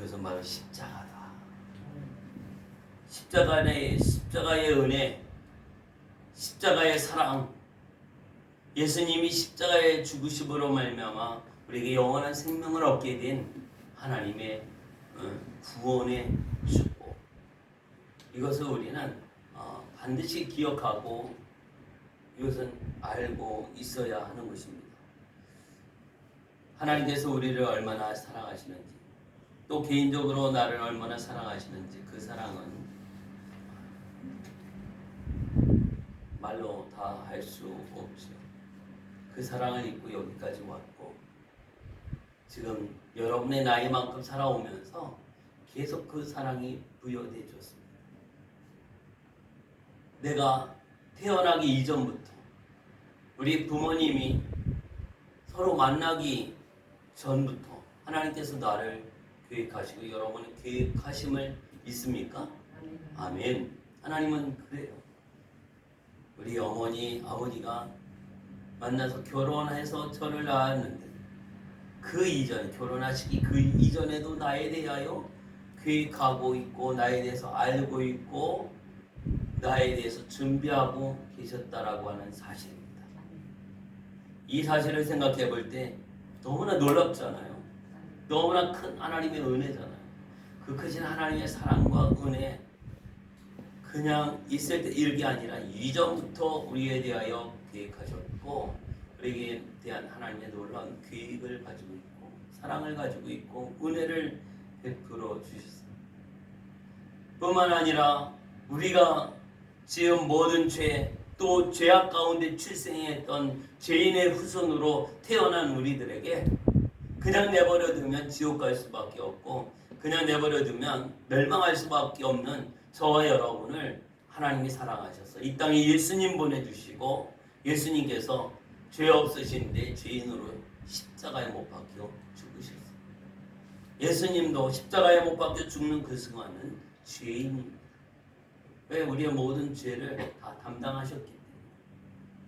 이것은 바로 십자가다. 십자가의 은혜, 십자가의 사랑, 예수님이 십자가의 죽으심으로 말미암아 우리에게 영원한 생명을 얻게 된 하나님의 구원의 축복. 이것을 우리는 반드시 기억하고 이것은 알고 있어야 하는 것입니다. 하나님께서 우리를 얼마나 사랑하시는지, 또 개인적으로 나를 얼마나 사랑하시는지, 그 사랑은 말로 다 할 수 없죠. 그 사랑을 입고 여기까지 왔고, 지금 여러분의 나이만큼 살아오면서 계속 그 사랑이 부여되어졌습니다. 내가 태어나기 이전부터 우리 부모님이 서로 만나기 전부터 하나님께서 나를 계획하시고 여러분은 계획하심을 믿습니까? 아멘. 하나님은 그래요. 우리 어머니, 아버지가 만나서 결혼해서 저를 낳았는데 그 이전, 결혼하시기 그 이전에도 나에 대하여 계획하고 있고 나에 대해서 알고 있고 나에 대해서 준비하고 계셨다라고 하는 사실입니다. 이 사실을 생각해 볼 때 너무나 놀랍잖아요. 너무나 큰 하나님의 은혜잖아요. 그 크신 하나님의 사랑과 은혜, 그냥 있을 때 이렇게 아니라 이전부터 우리에 대하여 계획하셨고 우리에게 대한 하나님의 놀라운 계획을 가지고 있고 사랑을 가지고 있고 은혜를 베풀어 주셨습니다. 뿐만 아니라 우리가 지은 모든 죄, 또 죄악 가운데 출생했던 죄인의 후손으로 태어난 우리들에게 그냥 내버려두면 지옥 갈 수밖에 없고 그냥 내버려두면 멸망할 수밖에 없는 저와 여러분을 하나님이 사랑하셔서 이 땅에 예수님 보내주시고 예수님께서 죄 없으신데 죄인으로 십자가에 못 박혀 죽으셨어요. 예수님도 십자가에 못 박혀 죽는 그 순간은 죄인입니다. 왜? 우리의 모든 죄를 다 담당하셨기 때문에.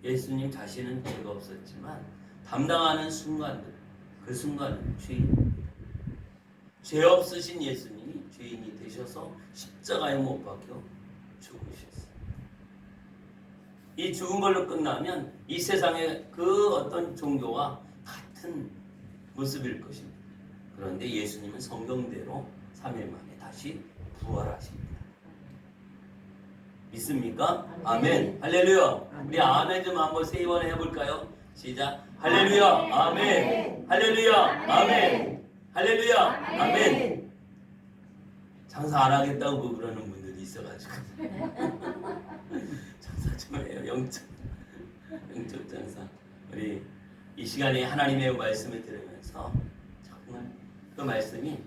예수님 자신은 죄가 없었지만 담당하는 순간들, 그 순간은 죄인입니다. 죄 없으신 예수님이 죄인이 되셔서 십자가에 못 박혀 죽으셨어요. 이 죽은 걸로 끝나면 이 세상의 그 어떤 종교와 같은 모습일 것입니다. 그런데 예수님은 성경대로 3일 만에 다시 부활하십니다. 믿습니까? 아멘. 할렐루야. 우리 아멘 좀 한번 세 번 해볼까요? 시작. 할렐루야. 아멘. 할렐루야. 아멘. 할렐루야. 아멘. 장사 안 하겠다고 그러는 분들이 있어가지고 장사 좀 해요. 영적 장사. 우리 이 시간에 하나님의 말씀을 들으면서 정말 그 말씀이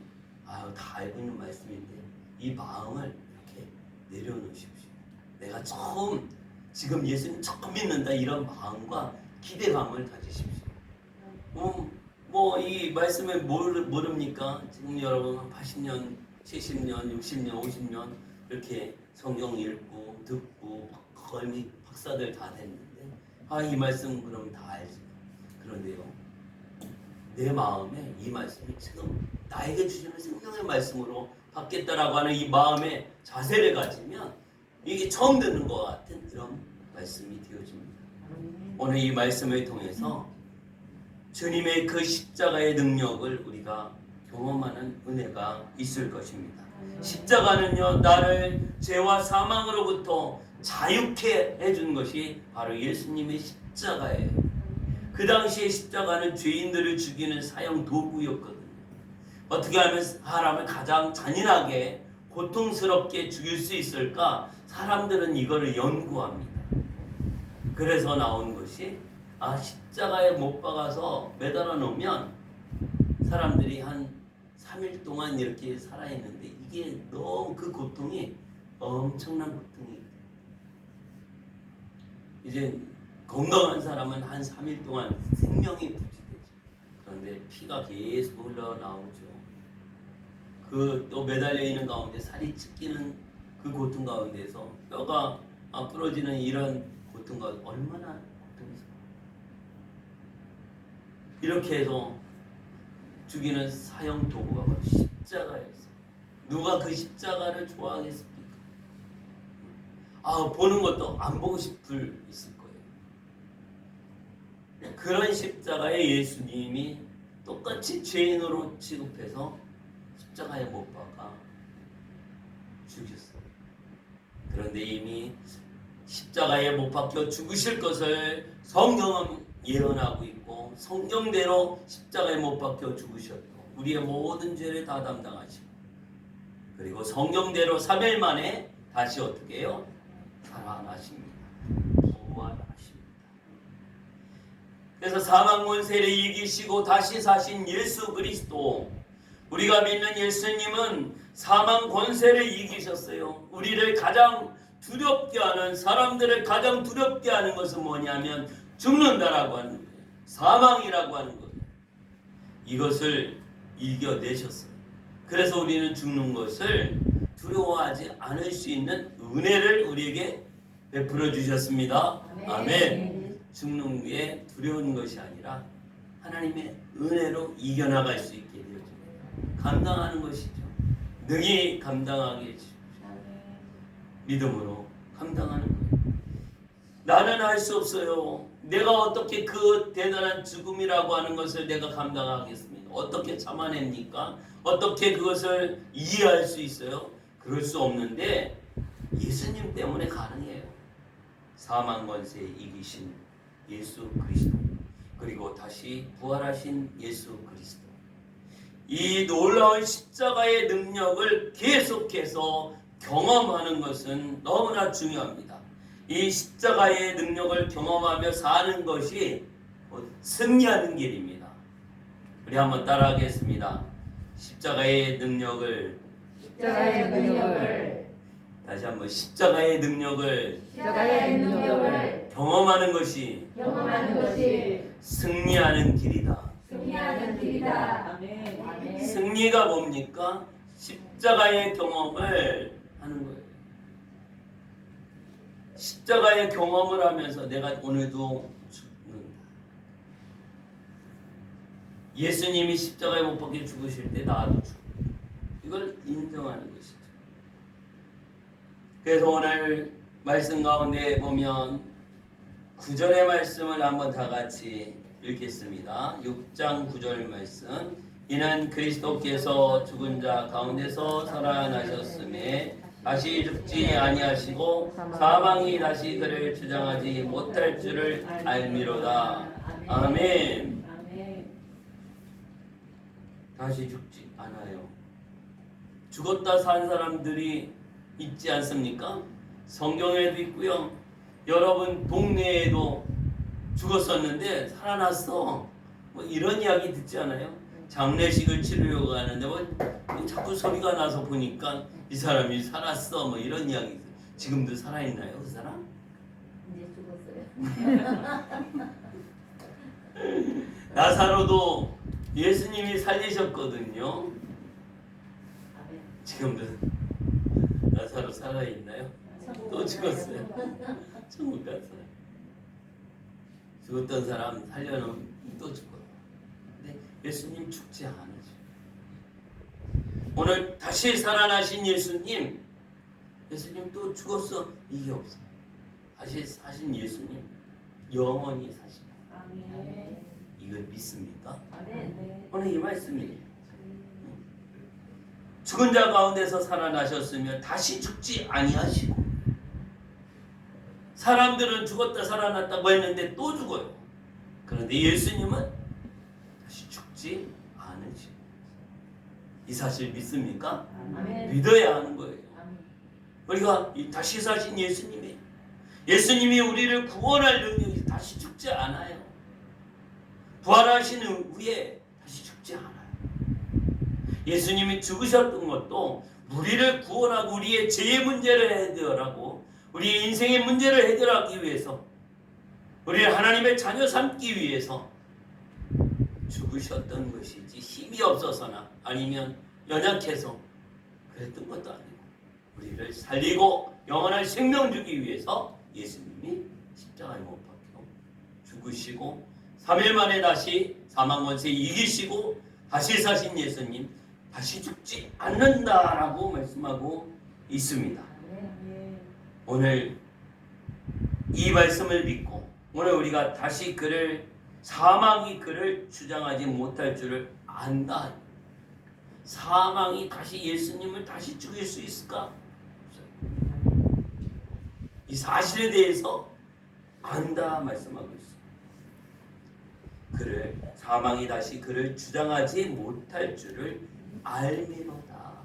다 알고 있는 말씀인데 이 마음을 이렇게 내려놓으십시오. 내가 지금 예수님 처음 믿는다 이런 마음과 기대감을 가지십시오. 이 말씀을 모릅니까? 지금 여러분 80년, 70년, 60년, 50년 이렇게 성경 읽고 듣고 거의 박사들 다 됐는데 이 말씀 그럼 다 알지. 그런데요, 내 마음에 이 말씀이 지금 나에게 주시는 생명의 말씀으로 받겠다라고 하는 이 마음의 자세를 가지면 이게 처음 듣는 것 같은 그런 말씀이 되어집니다. 오늘 이 말씀을 통해서 주님의 그 십자가의 능력을 우리가 경험하는 은혜가 있을 것입니다. 십자가는요, 나를 죄와 사망으로부터 자유케 해준 것이 바로 예수님의 십자가예요. 그 당시에 십자가는 죄인들을 죽이는 사형 도구였거든요. 어떻게 하면 사람을 가장 잔인하게 고통스럽게 죽일 수 있을까? 사람들은 이거를 연구합니다. 그래서 나온 것이 십자가에 못 박아서 매달아 놓으면 사람들이 한 3일 동안 이렇게 살아있는데 이게 너무 그 고통이 엄청난 고통이 이제 건강한 사람은 한 3일 동안 생명이 부지되죠. 그런데 피가 계속 흘러나오죠. 또 매달려 있는 가운데 살이 찢기는 그 고통 가운데서 뼈가 부러지는 이런 고통가 얼마나 고통스러워. 이렇게 해서 죽이는 사형 도구가 바로 십자가였어요. 누가 그 십자가를 좋아하겠습니까? 보는 것도 안 보고 싶을 있을 거예요. 그런 십자가에 예수님이 똑같이 죄인으로 취급해서 십자가에 못 박아 죽였어요. 그런데 이미 십자가에 못 박혀 죽으실 것을 성경은 예언하고 있고, 성경대로 십자가에 못 박혀 죽으셨고 우리의 모든 죄를 다 담당하시고, 그리고 성경대로 3일 만에 다시 어떻게 해요? 살아나십니다. 부활하십니다. 그래서 사망 권세를 이기시고 다시 사신 예수 그리스도, 우리가 믿는 예수님은 사망 권세를 이기셨어요. 우리를 가장 두렵게 하는, 사람들을 가장 두렵게 하는 것은 뭐냐면 죽는다라고 하는 거예요. 사망이라고 하는 거예요. 이것을 이겨내셨어요. 그래서 우리는 죽는 것을 두려워하지 않을 수 있는 은혜를 우리에게 베풀어 주셨습니다. 아멘. 죽는 게 두려운 것이 아니라 하나님의 은혜로 이겨나갈 수 있게 되어집니다. 감당하는 것이죠. 능히 감당하게 해주십시오. 믿음으로 감당하는 거예요. 나는 할 수 없어요. 내가 어떻게 그 대단한 죽음이라고 하는 것을 내가 감당하겠습니까? 어떻게 참아냅니까? 어떻게 그것을 이해할 수 있어요? 그럴 수 없는데 예수님 때문에 가능해요. 사망 권세 이기신 예수 그리스도, 그리고 다시 부활하신 예수 그리스도, 이 놀라운 십자가의 능력을 계속해서 경험하는 것은 너무나 중요합니다. 이 십자가의 능력을 경험하며 사는 것이 승리하는 길입니다. 우리 한번 따라하겠습니다. 십자가의 능력을 다시 한번 십자가의 능력을 경험하는 것이 승리하는 길이다. 아멘. 승리가 뭡니까? 십자가의 경험을 하는 거예요. 십자가의 경험을 하면서 내가 오늘도 죽는다. 예수님이 십자가에 못 박혀 죽으실 때 나도 죽는다. 이걸 인정하는 것이죠. 그래서 오늘 말씀 가운데 보면 9절의 말씀을 한번 다 같이 읽겠습니다. 6장 9절 말씀. 이는 그리스도께서 죽은 자 가운데서 살아나셨음에 다시 죽지 아니하시고 사망이 다시 그를 주장하지 못할 줄을 알미로다. 아멘. 다시 죽지 않아요. 죽었다 산 사람들이 있지 않습니까? 성경에도 있고요. 여러분 동네에도 죽었었는데 살아났어. 뭐 이런 이야기 듣지 않아요? 장례식을 치르려고 가는데 뭐 자꾸 소리가 나서 보니까 이 사람이 살았어. 뭐 이런 이야기. 지금도 살아있나요, 그 사람? 이제 죽었어요. 나사로도 예수님이 살리셨거든요. 지금도 나사로 살아있나요? 또 죽었어요. 천국 갔어요. 죽었던 사람 살려놓으면 또 죽어요. 근데 예수님 죽지 않으죠. 오늘 다시 살아나신 예수님 또 죽었어. 이게 없어요. 다시 사신 예수님 영원히 사십니다. 이걸 믿습니까? 오늘 이 말씀이에요. 죽은 자 가운데서 살아나셨으면 다시 죽지 아니하시고, 사람들은 죽었다 살아났다고 했는데 또 죽어요. 그런데 예수님은 다시 죽지 않으시고. 이 사실 믿습니까? 믿어야 하는 거예요. 우리가 다시 사신 예수님이 우리를 구원할 능력이 다시 죽지 않아요. 부활하신 후에 다시 죽지 않아요. 예수님이 죽으셨던 것도 우리를 구원하고 우리의 죄의 문제를 해결하고 우리의 인생의 문제를 해결하기 위해서, 우리를 하나님의 자녀 삼기 위해서 죽으셨던 것이지 힘이 없어서나 아니면 연약해서 그랬던 것도 아니고 우리를 살리고 영원한 생명 주기 위해서 예수님이 십자가에 못 박혀 죽으시고 3일 만에 다시 사망 권세 이기시고 다시 사신 예수님, 다시 죽지 않는다라고 말씀하고 있습니다. 오늘 이 말씀을 믿고 오늘 우리가 다시 사망이 그를 주장하지 못할 줄을 안다. 사망이 다시 예수님을 다시 죽일 수 있을까? 이 사실에 대해서 안다 말씀하고 있습니다. 사망이 다시 그를 주장하지 못할 줄을 알미로다.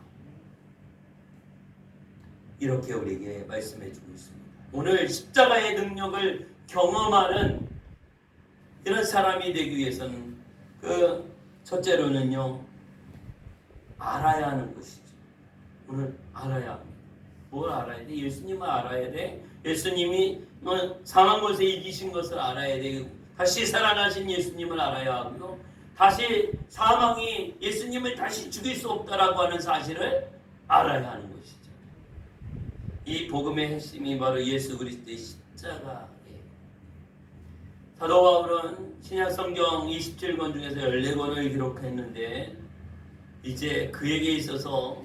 이렇게 우리에게 말씀해 주고 있습니다. 오늘 십자가의 능력을 경험하는 이런 사람이 되기 위해서는 첫째로는요, 알아야 하는 것이죠. 오늘 알아야 합니다. 뭘 알아야 돼? 예수님을 알아야 돼. 예수님이 사망권세 이기신 것을 알아야 되고, 다시 살아나신 예수님을 알아야 하고요. 다시 사망이 예수님을 다시 죽일 수 없다라고 하는 사실을 알아야 하는 것이죠. 이 복음의 핵심이 바로 예수 그리스도의 십자가예요. 사도 바울은 신약 성경 27권 중에서 14권을 기록했는데 이제 그에게 있어서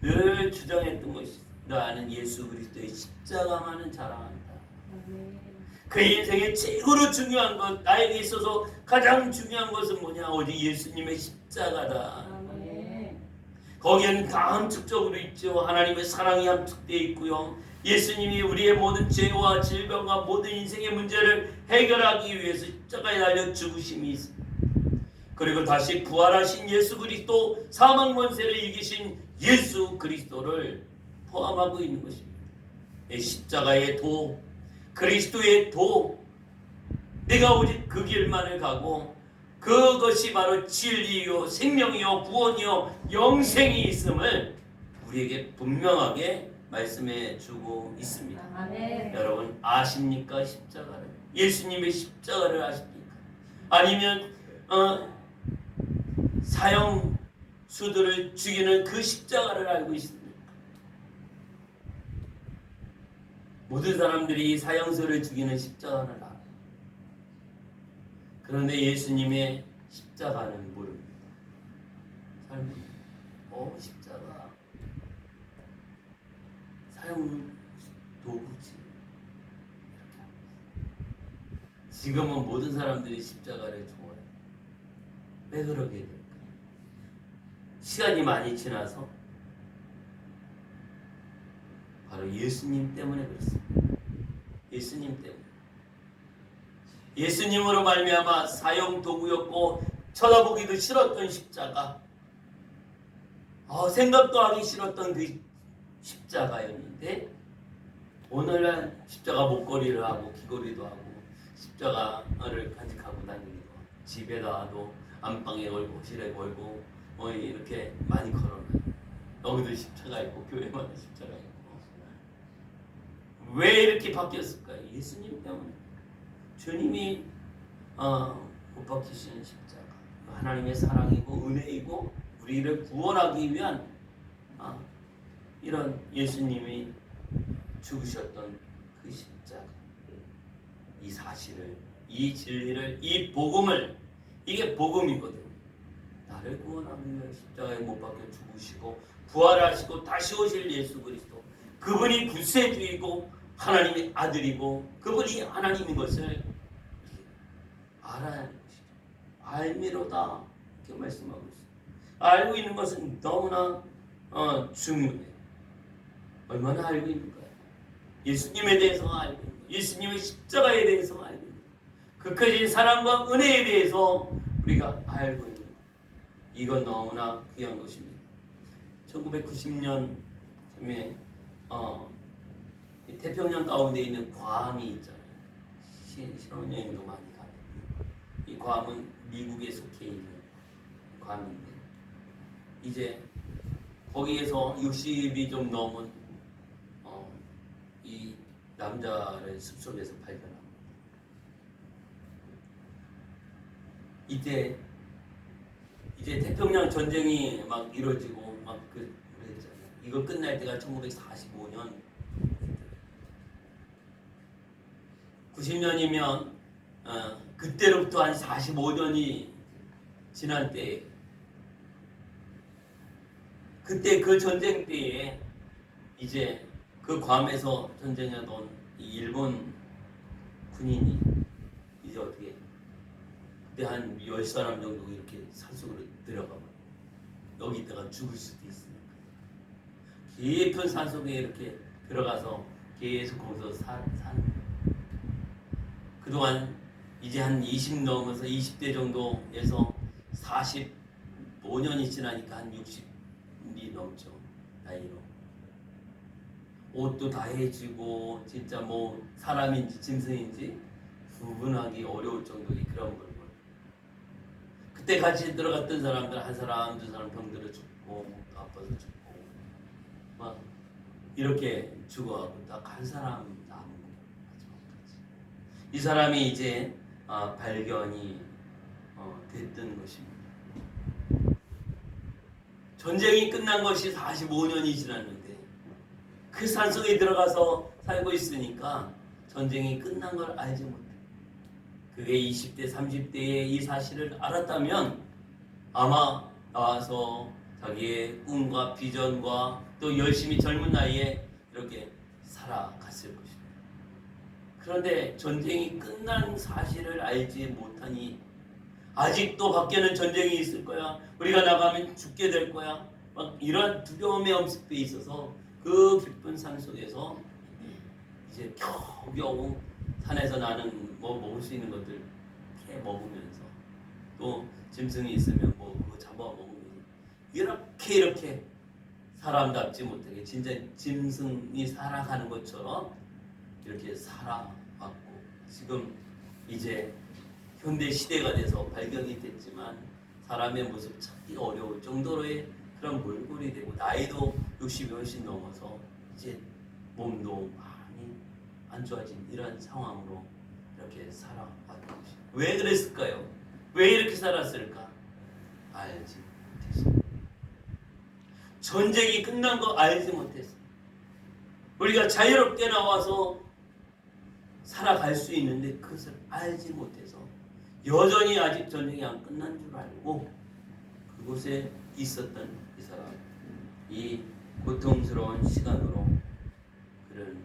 늘 주장했던 것이 나는 예수 그리스도의 십자가만은 자랑한다. 그 인생의 최고로 중요한 것, 나에게 있어서 가장 중요한 것은 뭐냐? 오직 예수님의 십자가다. 거기에는 다 함축적으로 있죠. 하나님의 사랑이 함축되어 있고요. 예수님이 우리의 모든 죄와 질병과 모든 인생의 문제를 해결하기 위해서 십자가에 달려 죽으심이 있습니다. 그리고 다시 부활하신 예수 그리스도, 사망 권세를 이기신 예수 그리스도를 포함하고 있는 것입니다. 십자가의 도, 그리스도의 도, 내가 오직 그 길만을 가고 그것이 바로 진리요 생명이요 구원이요 영생이 있음을 우리에게 분명하게 말씀해 주고 있습니다. 아멘. 여러분 아십니까? 십자가를, 예수님의 십자가를 아십니까? 아니면 사형수들을 죽이는 그 십자가를 알고 있습니까? 모든 사람들이 사형수를 죽이는 십자가를 알아요. 그런데 예수님의 십자가는 모릅니다. 십자가 사형 도구지. 지금은 모든 사람들이 십자가를 좋아해요. 왜 그러게 될까요? 시간이 많이 지나서 바로 예수님 때문에 그렇습니다. 예수님 때문에. 예수님으로 말미암아 사형 도구였고 쳐다보기도 싫었던 십자가, 생각도 하기 싫었던 그 십자가였는데 오늘날 십자가 목걸이를 하고 귀걸이도 하고 십자가를 간직하고 다니기도 하고 집에다도 안방에 걸고 거실에 걸고 이렇게 많이 걸어놔요. 여기도 십자가 있고 교회마다 십자가 있고. 왜 이렇게 바뀌었을까요? 예수님 때문에. 주님이 못 박히신 십자가, 하나님의 사랑이고 은혜이고 우리를 구원하기 위한 이런 예수님이 죽으셨던 그 십자가, 이 사실을, 이 진리를, 이 복음을, 이게 복음이거든요. 나를 구원하기 위해 십자가에 못 박혀 죽으시고 부활하시고 다시 오실 예수 그리스도, 그분이 구세주이고 하나님의 아들이고 그분이 하나님인 것을 알아야 하는 것이죠. 알미로다 이렇게 말씀하고 있습니다. 알고 있는 것은 너무나 중요해요. 얼마나 알고 있는가요? 예수님에 대해서 알고 있는 거예요. 예수님의 십자가에 대해서 알고 있는 거예요. 그 크신 사랑과 은혜에 대해서 우리가 알고 있는 거예요. 이건 너무나 귀한 것입니다. 1990년쯤에 태평양 가운데 있는 괌이 있잖아요. 신혼여행도 많이 가요. 이 괌은 미국에 속해 있는 괌인데 이제 거기에서 60이 좀 넘은 이 남자를 숲속에서 발견합니다. 이제 태평양 전쟁이 막 이루어지고 막 그랬잖아요. 이거 끝날 때가 1945년. 90년이면 그때로부터 한 45년이 지난 때 그때 그 전쟁 때에 이제 그 괌에서 전쟁하던 이 일본 군인이 이제 어떻게 그때 한 10사람 정도 이렇게 산속으로 들어가면 여기 있다가 죽을 수도 있으니까 깊은 산속에 이렇게 들어가서 계속 거기서 사는 그동안 이제 한 20 넘어서 20대 정도에서 45년이 지나니까 한 60이 넘죠. 나이로. 옷도 다 해지고 진짜 뭐 사람인지 짐승인지 구분하기 어려울 정도의 그런 물건. 그때 같이 들어갔던 사람들 한 사람 두 사람 병들어 죽고 목도 아파서 죽고 막 이렇게 죽어가고 딱 한 사람 남은 거 마지막까지. 이 사람이 이제 발견이 됐던 것입니다. 전쟁이 끝난 것이 45년이 지났는데 그 산속에 들어가서 살고 있으니까 전쟁이 끝난 걸 알지 못해. 그게 20대, 30대에 이 사실을 알았다면 아마 나와서 자기의 꿈과 비전과 또 열심히 젊은 나이에 이렇게 살아갔을 것입니다. 그런데 전쟁이 끝난 사실을 알지 못하니 아직도 밖에는 전쟁이 있을 거야. 우리가 나가면 죽게 될 거야. 막 이런 두려움에 엄습해 있어서 그 깊은 산 속에서 이제 겨우겨우 산에서 나는 뭐 먹을 수 있는 것들 캐 먹으면서 또 짐승이 있으면 뭐 그거 잡아 먹으면서 이렇게 사람답지 못하게 진짜 짐승이 살아가는 것처럼 이렇게 살아왔고 지금 이제 현대 시대가 돼서 발견이 됐지만 사람의 모습 찾기 어려울 정도로의 그런 몰골이 되고 나이도 60이 훨씬 넘어서 이제 몸도 많이 안 좋아진 이런 상황으로 이렇게 살아왔던 것입니다. 왜 그랬을까요? 왜 이렇게 살았을까? 알지 못했어. 전쟁이 끝난 거 알지 못했어. 우리가 자유롭게 나와서 살아갈 수 있는데 그것을 알지 못해서 여전히 아직 전쟁이 안 끝난 줄 알고 그곳에 있었던 이 사람, 이 고통스러운 시간으로 그런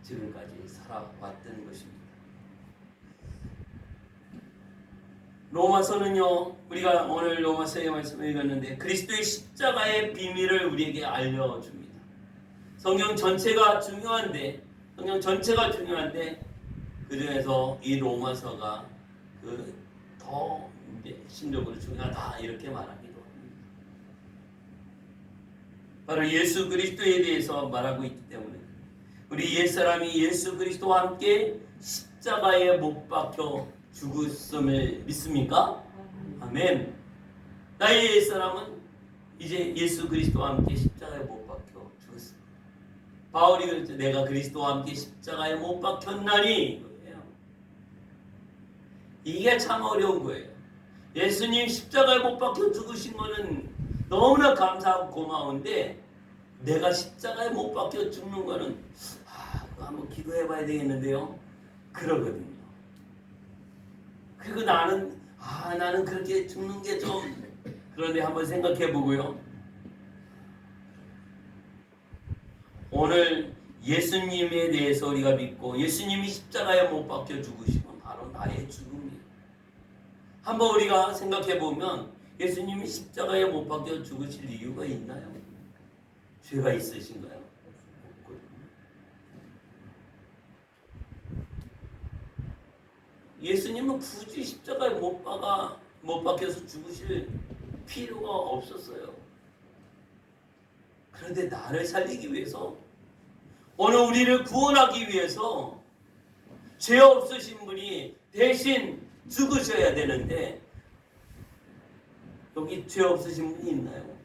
지금까지 살아왔던 것입니다. 로마서는요, 우리가 오늘 로마서의 말씀을 읽었는데 그리스도의 십자가의 비밀을 우리에게 알려줍니다. 성경 전체가 중요한데 그 중에서 이 로마서가 더 핵심적으로 중요하다 이렇게 말하기도 합니다. 바로 예수 그리스도에 대해서 말하고 있기 때문에 우리 옛사람이 예수 그리스도와 함께 십자가에 못 박혀 죽었음을 믿습니까? 아멘. 나의 옛사람은 이제 예수 그리스도와 함께 십자가에 못 박혀 죽었습니다. 바울이 그랬죠. 내가 그리스도와 함께 십자가에 못 박혔나니. 이게 참 어려운 거예요. 예수님 십자가에 못 박혀 죽으신 거는 너무나 감사하고 고마운데 내가 십자가에 못 박혀 죽는 거는 그거 한번 기도해 봐야 되겠는데요. 그러거든요. 그리고 나는 그렇게 죽는 게 좀 그런데 한번 생각해 보고요. 오늘 예수님에 대해서 우리가 믿고 예수님이 십자가에 못 박혀 죽으시면 바로 나의 죽음이에요. 한번 우리가 생각해 보면 예수님이 십자가에 못 박혀 죽으실 이유가 있나요? 죄가 있으신가요? 없거든요. 예수님은 굳이 십자가에 못 박혀서 죽으실 필요가 없었어요. 그런데 나를 살리기 위해서 오늘 우리를 구원하기 위해서 죄 없으신 분이 대신 죽으셔야 되는데 여기 죄 없으신 분이 있나요?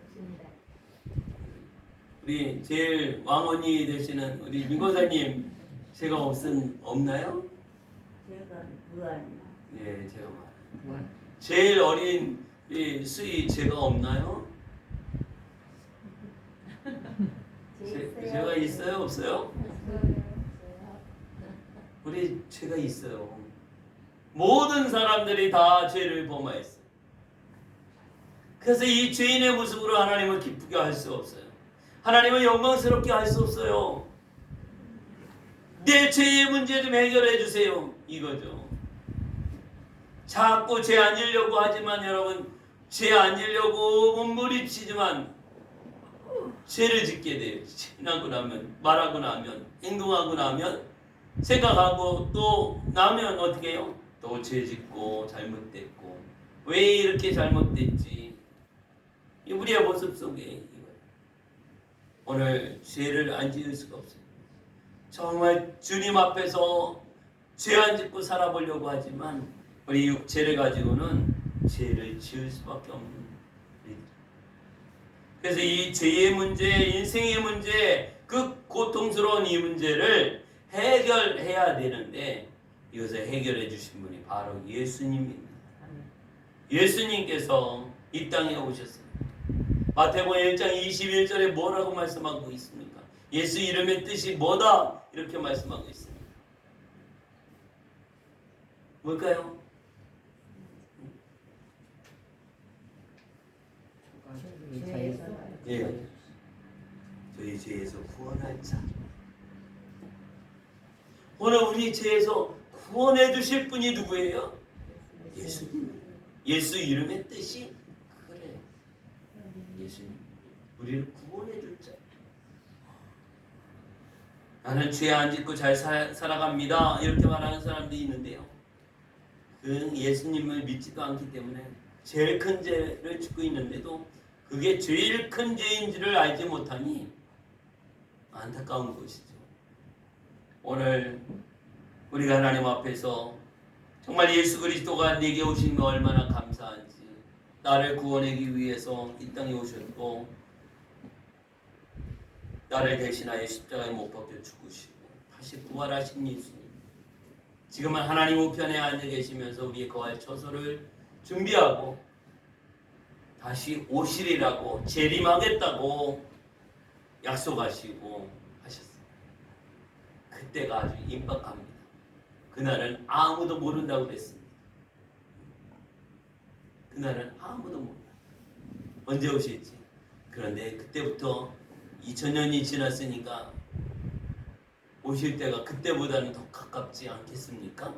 없습니다. 우리 제일 왕언니 되시는 우리 민고사님 죄가 없나요? 제가 무한. 네, 제가 말해요. 제일 어린 우리 수희 죄가 없나요? 죄가 있어요? 없어요? 우리 죄가 있어요. 모든 사람들이 다 죄를 범하였어요. 그래서 이 죄인의 모습으로 하나님을 기쁘게 할 수 없어요. 하나님을 영광스럽게 할 수 없어요. 내 죄의 문제 좀 해결해 주세요. 이거죠. 자꾸 죄 안 지려고 하지만 여러분, 죄 안 지려고 몸부림치지만 죄를 짓게 돼요. 지나고 나면, 말하고 나면, 행동하고 나면, 생각하고 또 나면 어떻게 해요? 또 죄 짓고 잘못됐고, 왜 이렇게 잘못됐지? 이 우리의 모습 속에 이거예요. 오늘 죄를 안 지을 수가 없어요. 정말 주님 앞에서 죄 안 짓고 살아보려고 하지만 우리 육체를 가지고는 죄를 지을 수밖에 없는 일이죠. 그래서 이 죄의 문제, 인생의 문제, 그 고통스러운 이 문제를 해결해야 되는데 이것을 해결해 주신 분이 바로 예수님입니다. 예수님께서 이 땅에 오셨어요. 마태복음 1장 21절에 뭐라고 말씀하고 있습니까? 예수 이름의 뜻이 뭐다? 이렇게 말씀하고 있습니다. 뭘까요? 예. 저희 죄에서 구원할 자. 오늘 우리 죄에서 구원해 주실 분이 누구예요? 예수님. 예수 이름의 뜻이 그래. 예수님. 우리를 구원해 줄 자. 나는 죄 안 짓고 잘 살아갑니다. 이렇게 말하는 사람들이 있는데요. 그는 예수님을 믿지도 않기 때문에 제일 큰 죄를 짓고 있는데도 그게 제일 큰 죄인지를 알지 못하니 안타까운 것이죠. 오늘 우리가 하나님 앞에서 정말 예수 그리스도가 내게 오신 거 얼마나 감사한지, 나를 구원하기 위해서 이 땅에 오셨고 나를 대신하여 십자가에 못 박혀 죽으시고 다시 부활하신 예수님, 지금은 하나님 우편에 앉아 계시면서 우리의 거할 처소를 준비하고 다시 오시리라고 재림하겠다고 약속하시고 하셨어요. 그때가 아주 임박합니다. 그날은 아무도 모른다고 그랬습니다. 그날은 아무도 몰라요. 언제 오실지. 그런데 그때부터 2000년이 지났으니까 오실 때가 그때보다는 더 가깝지 않겠습니까?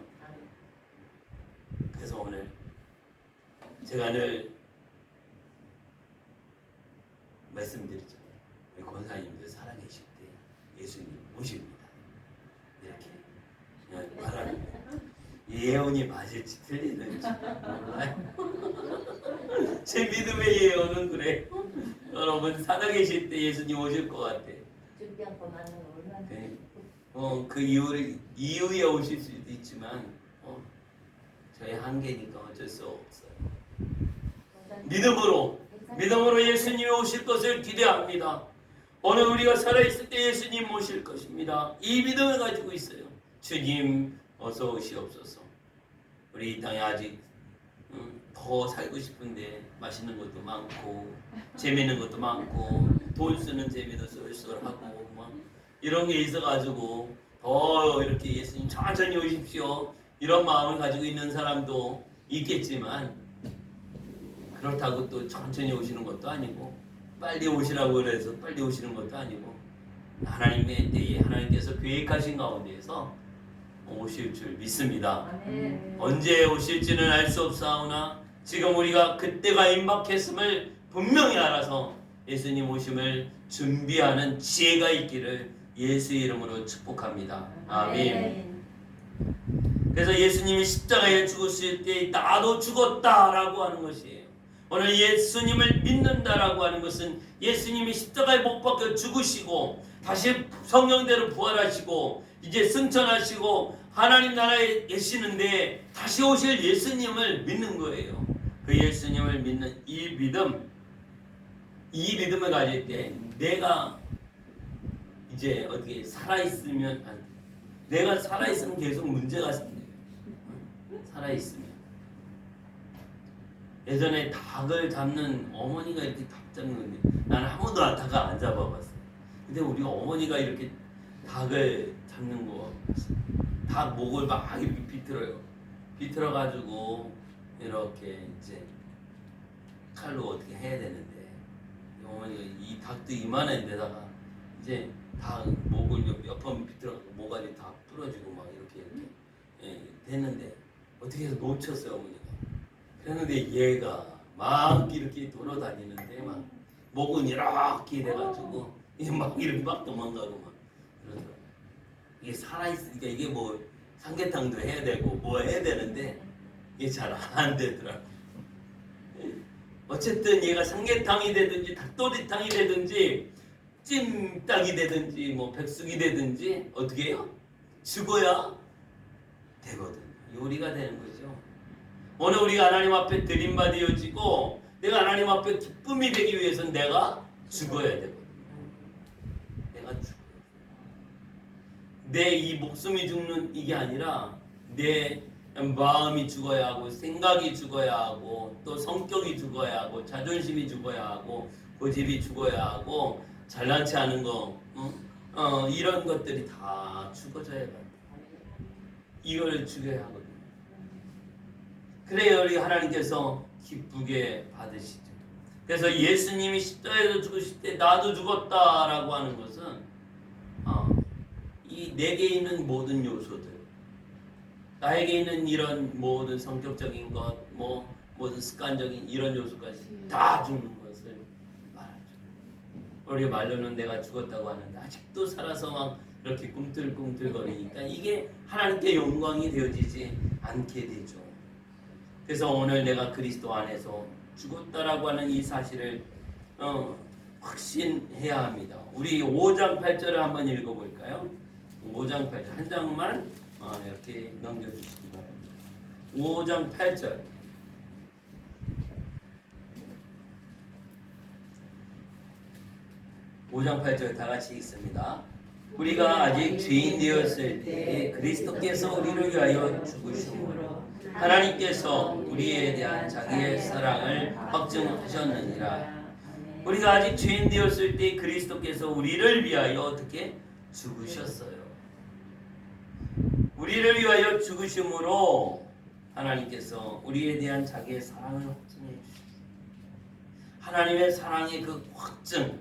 그래서 오늘 제가 늘 말씀드리죠. 우리 권사님들 살아계실 때 예수님 오십니다. 이렇게 그냥 말하는 예언이 맞을지 틀리는지 몰라요. 제 믿음의 예언은 그래. 여러분 살아계실 때 예수님 오실 것 같아. 준비한 거 맞는 거 얼마나 그 이후에 오실 수도 있지만 저희 한계니까 어쩔 수 없어요. 믿음으로 예수님이 오실 것을 기대합니다. 오늘 우리가 살아있을 때 예수님 오실 것입니다. 이 믿음을 가지고 있어요. 주님 어서 오시옵소서. 우리 이 땅에 아직 더 살고 싶은데 맛있는 것도 많고 재미있는 것도 많고 돈 쓰는 재미도 쏠쏠하고 막 이런 게 있어가지고 더 이렇게 예수님 천천히 오십시오 이런 마음을 가지고 있는 사람도 있겠지만 그렇다고 또 천천히 오시는 것도 아니고 빨리 오시라고 그래서 빨리 오시는 것도 아니고 하나님의 때에 하나님께서 계획하신 가운데에서 오실 줄 믿습니다. 언제 오실지는 알 수 없사오나 지금 우리가 그때가 임박했음을 분명히 알아서 예수님 오심을 준비하는 지혜가 있기를 예수의 이름으로 축복합니다. 아멘. 그래서 예수님이 십자가에 죽으실 때 나도 죽었다라고 하는 것이에요. 오늘 예수님을 믿는다라고 하는 것은 예수님이 십자가에 못 박혀 죽으시고 다시 성령대로 부활하시고 이제 승천하시고 하나님 나라에 계시는데 다시 오실 예수님을 믿는 거예요. 그 예수님을 믿는 이 믿음을 가질 때 내가 이제 어떻게 살아있으면 내가 살아있으면 계속 문제가 생겨요. 살아있으면 예전에 닭을 잡는 어머니가 이렇게 닭 잡는 건데 나는 한 번도 닭을 안 잡아봤어요. 근데 우리 어머니가 이렇게 닭을 잡는 거 닭 목을 막 비틀어요. 비틀어가지고 이렇게 이제 칼로 어떻게 해야 되는데 어머니가 이 닭도 이만한 데다가 이제 다 목을 몇 번 비틀어가고 모가지 다 부러지고 막 이렇게 됐는데 어떻게 해서 놓쳤어요 어머니가. 그랬는데 얘가 막 이렇게 돌아다니는데 막 목은 이렇게 돼가지고 막 이렇게 막 도망가고 막 그러더라고요. 이게 살아있으니까 이게 뭐 삼계탕도 해야 되고 뭐 해야 되는데 이게 잘 안 되더라고요. 어쨌든 얘가 삼계탕이 되든지 닭도리탕이 되든지 찜닭이 되든지 뭐 백숙이 되든지 어떻게 해요? 죽어야 되거든. 요리가 되는 거죠. 오늘 우리가 하나님 앞에 드림받아지고 내가 하나님 앞에 기쁨이 되기 위해서는 내가 죽어야 되거든. 내가 죽어야 돼. 내 이 목숨이 죽는 이게 아니라 내 마음이 죽어야 하고 생각이 죽어야 하고 또 성격이 죽어야 하고 자존심이 죽어야 하고 고집이 죽어야 하고 잘난 체 하는 거 이런 것들이 다 죽어져야 돼. 이걸 죽여야 하거든요. 그래야 우리 하나님께서 기쁘게 받으시죠. 그래서 예수님이 십자가에서 죽으실 때 나도 죽었다라고 하는 것은 이 내게 있는 모든 요소들, 나에게 있는 이런 모든 성격적인 것, 모든 습관적인 이런 요소까지 다 죽는 것을 말하죠. 우리 말로는 내가 죽었다고 하는데 아직도 살아서 막 이렇게 꿈틀꿈틀거리니까 이게 하나님께 영광이 되어지지 않게 되죠. 그래서 오늘 내가 그리스도 안에서 죽었다라고 하는 이 사실을 확신해야 합니다. 우리 5장 8절을 한번 읽어볼까요? 5장 8절 한 장만 이렇게 넘겨주시기 바랍니다. 5장 8절. 5장 8절 다 같이 읽습니다. 우리가 아직 죄인 되었을 때 그리스도께서 우리를 위하여 죽으심으로 하나님께서 우리에 대한 자기의 사랑을 확증하셨느니라. 우리가 아직 죄인 되었을 때 그리스도께서 우리를 위하여 어떻게 죽으셨어요. 우리를 위하여 죽으심으로 하나님께서 우리에 대한 자기의 사랑을 확증해 주셨어요. 하나님의 사랑의 그 확증을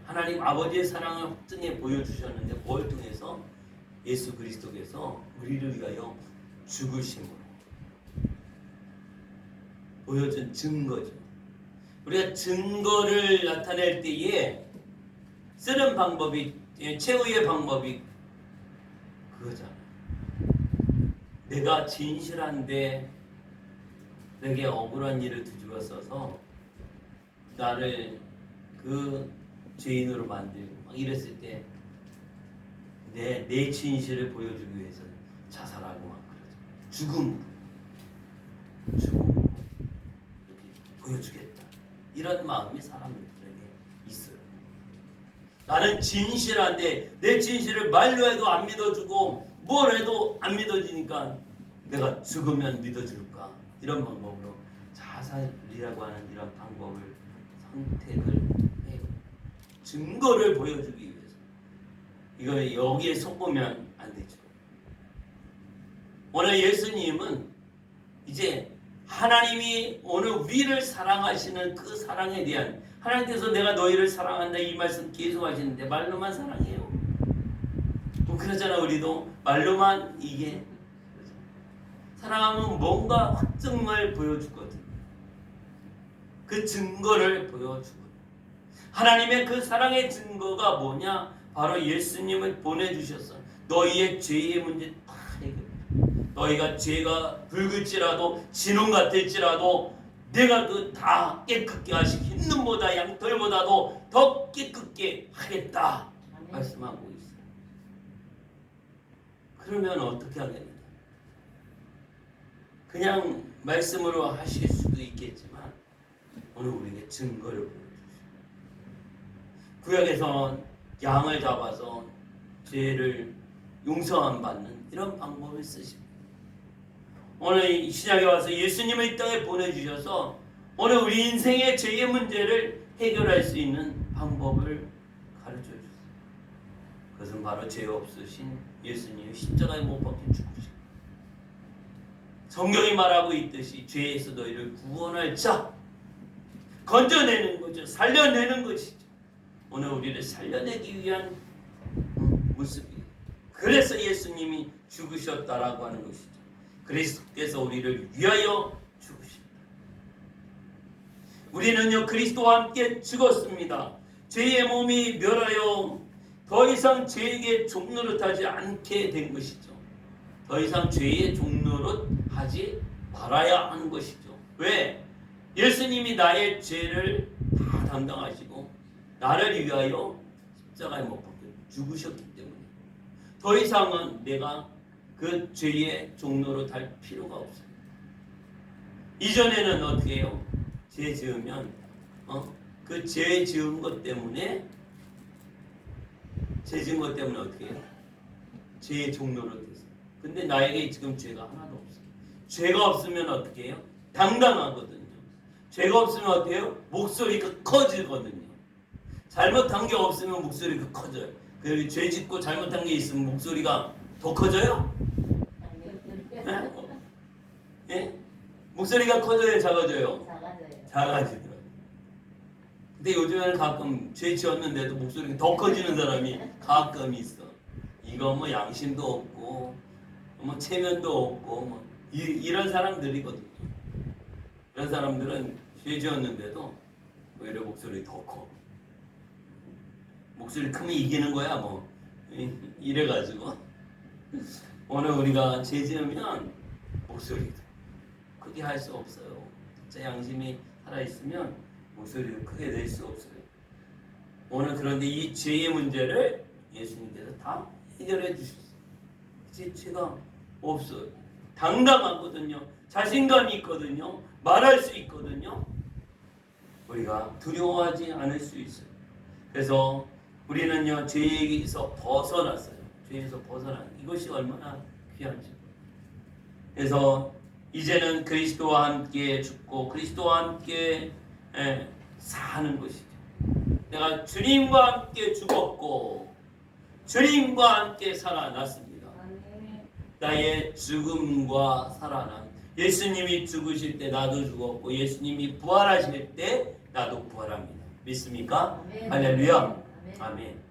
하나님 아버지의 사랑을 확증해 보여주셨는데 뭘 통해서? 예수 그리스도께서 우리를 위하여 죽으심으로 보여준 증거죠. 우리가 증거를 나타낼 때에 쓰는 방법이 최후의 방법이 그거잖아. 내가 진실한데 내게 억울한 일을 뒤집어 써서 나를 그 죄인으로 만들고 막 이랬을 때 내 진실을 보여주기 위해서 자살하고 막 그러죠. 죽음으로 이렇게 보여주겠다. 이런 마음이 사람들에게 있어요. 나는 진실한데 내 진실을 말로 해도 안 믿어주고 뭘 해도 안 믿어지니까 내가 죽으면 믿어줄까? 이런 방법으로 자살이라고 하는 이런 방법을 선택을 해요. 증거를 보여주기 위해서. 이거 여기에 속으면 안 되죠. 오늘 예수님은 이제 하나님이 오늘 우리를 사랑하시는 그 사랑에 대한 하나님께서 내가 너희를 사랑한다 이 말씀 계속 하시는데 말로만 사랑해요. 뭐 그러잖아. 우리도 말로만 이게 사랑하면 뭔가 확증을 보여주거든. 그 증거를 보여주거든. 하나님의 그 사랑의 증거가 뭐냐? 바로 예수님을 보내주셨어. 너희의 죄의 문제 다 해결해. 너희가 죄가 붉을지라도 진홍 같을지라도 내가 그 다 깨끗게 하시고 흰 눈보다 양털보다도 더 깨끗게 하겠다 말씀하고 있어요. 그러면 어떻게 하겠느냐? 그냥 말씀으로 하실 수도 있겠지만 오늘 우리에게 증거를 보여주시고 구약에선 양을 잡아서 죄를 용서함 받는 이런 방법을 쓰십니다. 오늘 이 시작에 와서 예수님을 이 땅에 보내주셔서 오늘 우리 인생의 죄의 문제를 해결할 수 있는 방법을 가르쳐 주셨어요. 그것은 바로 죄 없으신 예수님이 십자가에 못 박혀 죽으신 성경이 말하고 있듯이 죄에서 너희를 구원할 자 건져내는 거죠. 살려내는 것이죠. 오늘 우리를 살려내기 위한 모습이에요. 그래서 예수님이 죽으셨다라고 하는 것이죠. 그리스도께서 우리를 위하여 죽으셨다. 우리는요 그리스도와 함께 죽었습니다. 죄의 몸이 멸하여 더 이상 죄에게 종노릇하지 않게 된 것이죠. 더 이상 죄의 종노릇하지 말아야 하는 것이죠. 왜? 예수님이 나의 죄를 다 담당하시고 나를 위하여 십자가에 못 박혀 죽으셨기 때문에 더 이상은 내가 그 죄의 종로로 달 필요가 없어요. 이전에는 어떻게 해요? 죄 지으면 그 죄 지은 것 때문에 어떻게 해요? 죄의 종로로 됐어요. 근데 나에게 지금 죄가 하나도 없어요. 죄가 없으면 어떻게 해요? 당당하거든요. 죄가 없으면 어떻게 해요? 목소리가 커지거든요. 잘못한 게 없으면 목소리가 커져요. 그 죄 짓고 잘못한 게 있으면 목소리가 더 커져요? 예? 목소리가 커져요? 작아져요? 작아지더라고요. 근데 요즘에는 가끔 죄 지었는데도 목소리가 더 커지는 사람이 가끔 있어. 이거 뭐 양심도 없고 뭐 체면도 없고 뭐 이런 사람들이거든요. 이런 사람들은 죄 지었는데도 오히려 목소리 더 커. 목소리 크면 이기는 거야 뭐 이래가지고 오늘 우리가 죄 지으면 목소리 크게 할 수 없어요. 진짜 양심이 살아있으면 목소리를 크게 낼 수 없어요. 오늘 그런데 이 죄의 문제를 예수님께서 다 해결해 주셨어요. 이제 죄가 없어요. 당당하거든요. 자신감이 있거든요. 말할 수 있거든요. 우리가 두려워하지 않을 수 있어요. 그래서 우리는요 죄에서 벗어났어요. 죄에서 벗어난 이것이 얼마나 귀한지. 그래서 이제는 그리스도와 함께 죽고 그리스도와 함께 사는 것이죠. 내가 주님과 함께 죽었고 주님과 함께 살아났습니다. 나의 죽음과 살아남. 예수님이 죽으실 때 나도 죽었고 예수님이 부활하실 때 나도 부활합니다. 믿습니까? 아멘. 할렐루야. 아멘. 아멘.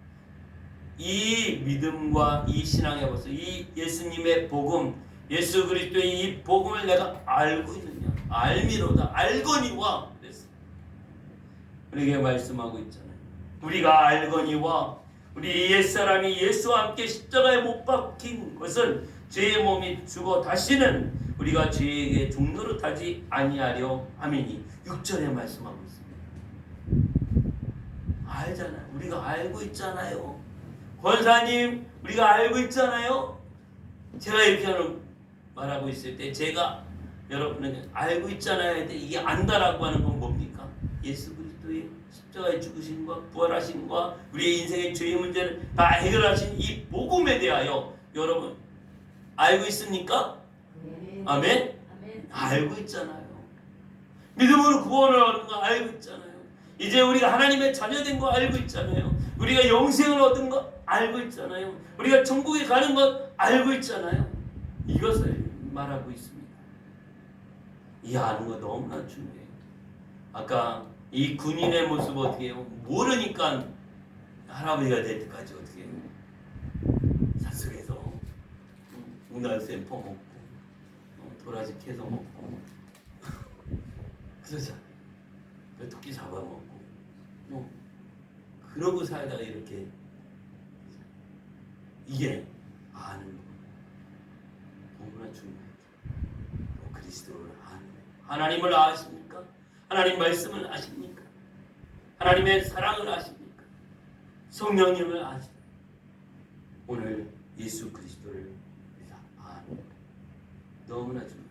이 믿음과 이 신앙의 모습, 이 예수님의 복음, 예수 그리스도의 이 복음을 내가 알고 있느냐? 알미로다. 알거니와 그랬어. 우리에게 말씀하고 있잖아요. 우리가 알거니와 우리 옛사람이 예수와 함께 십자가에 못 박힌 것은 죄의 몸이 죽어 다시는 우리가 죄에게 종노릇하지 아니하려 함이니 6절에 말씀하고 있습니다. 알잖아요. 우리가 알고 있잖아요. 권사님 우리가 알고 있잖아요. 제가 이렇게 말하고 있을 때 제가 여러분은 알고 있잖아요. 할 때 이게 안다라고 하는 건 뭡니까? 예수 그리스도의 십자가에 죽으심과 부활하심과 우리의 인생의 죄의 문제를 다 해결하신 이 복음에 대하여 여러분 알고 있습니까? 아멘? 알고 있잖아요. 믿음으로 구원을 얻는 거 알고 있잖아요. 이제 우리가 하나님의 자녀된 거 알고 있잖아요. 우리가 영생을 얻은 거 알고 있잖아요. 우리가 천국에 가는 것 알고 있잖아요. 이것을 말하고 있습니다. 이 아는 거 너무나 중요해요. 아까 이 군인의 모습 어떻게 해요? 모르니까 할아버지가 될 때까지 어떻게 해요? 산속에서 문화센 퍼먹고 도라지 캐서 먹고 그러자 토끼 잡아먹고 그러고 살다가 이렇게 이게 아는 거 너무나 중요해요. 그리스도를 아는 하나님을 아십니까? 하나님 말씀을 아십니까? 하나님의 사랑을 아십니까? 성령님을 아십니까? 오늘 예수 그리스도를 아는 너무나 중요해요.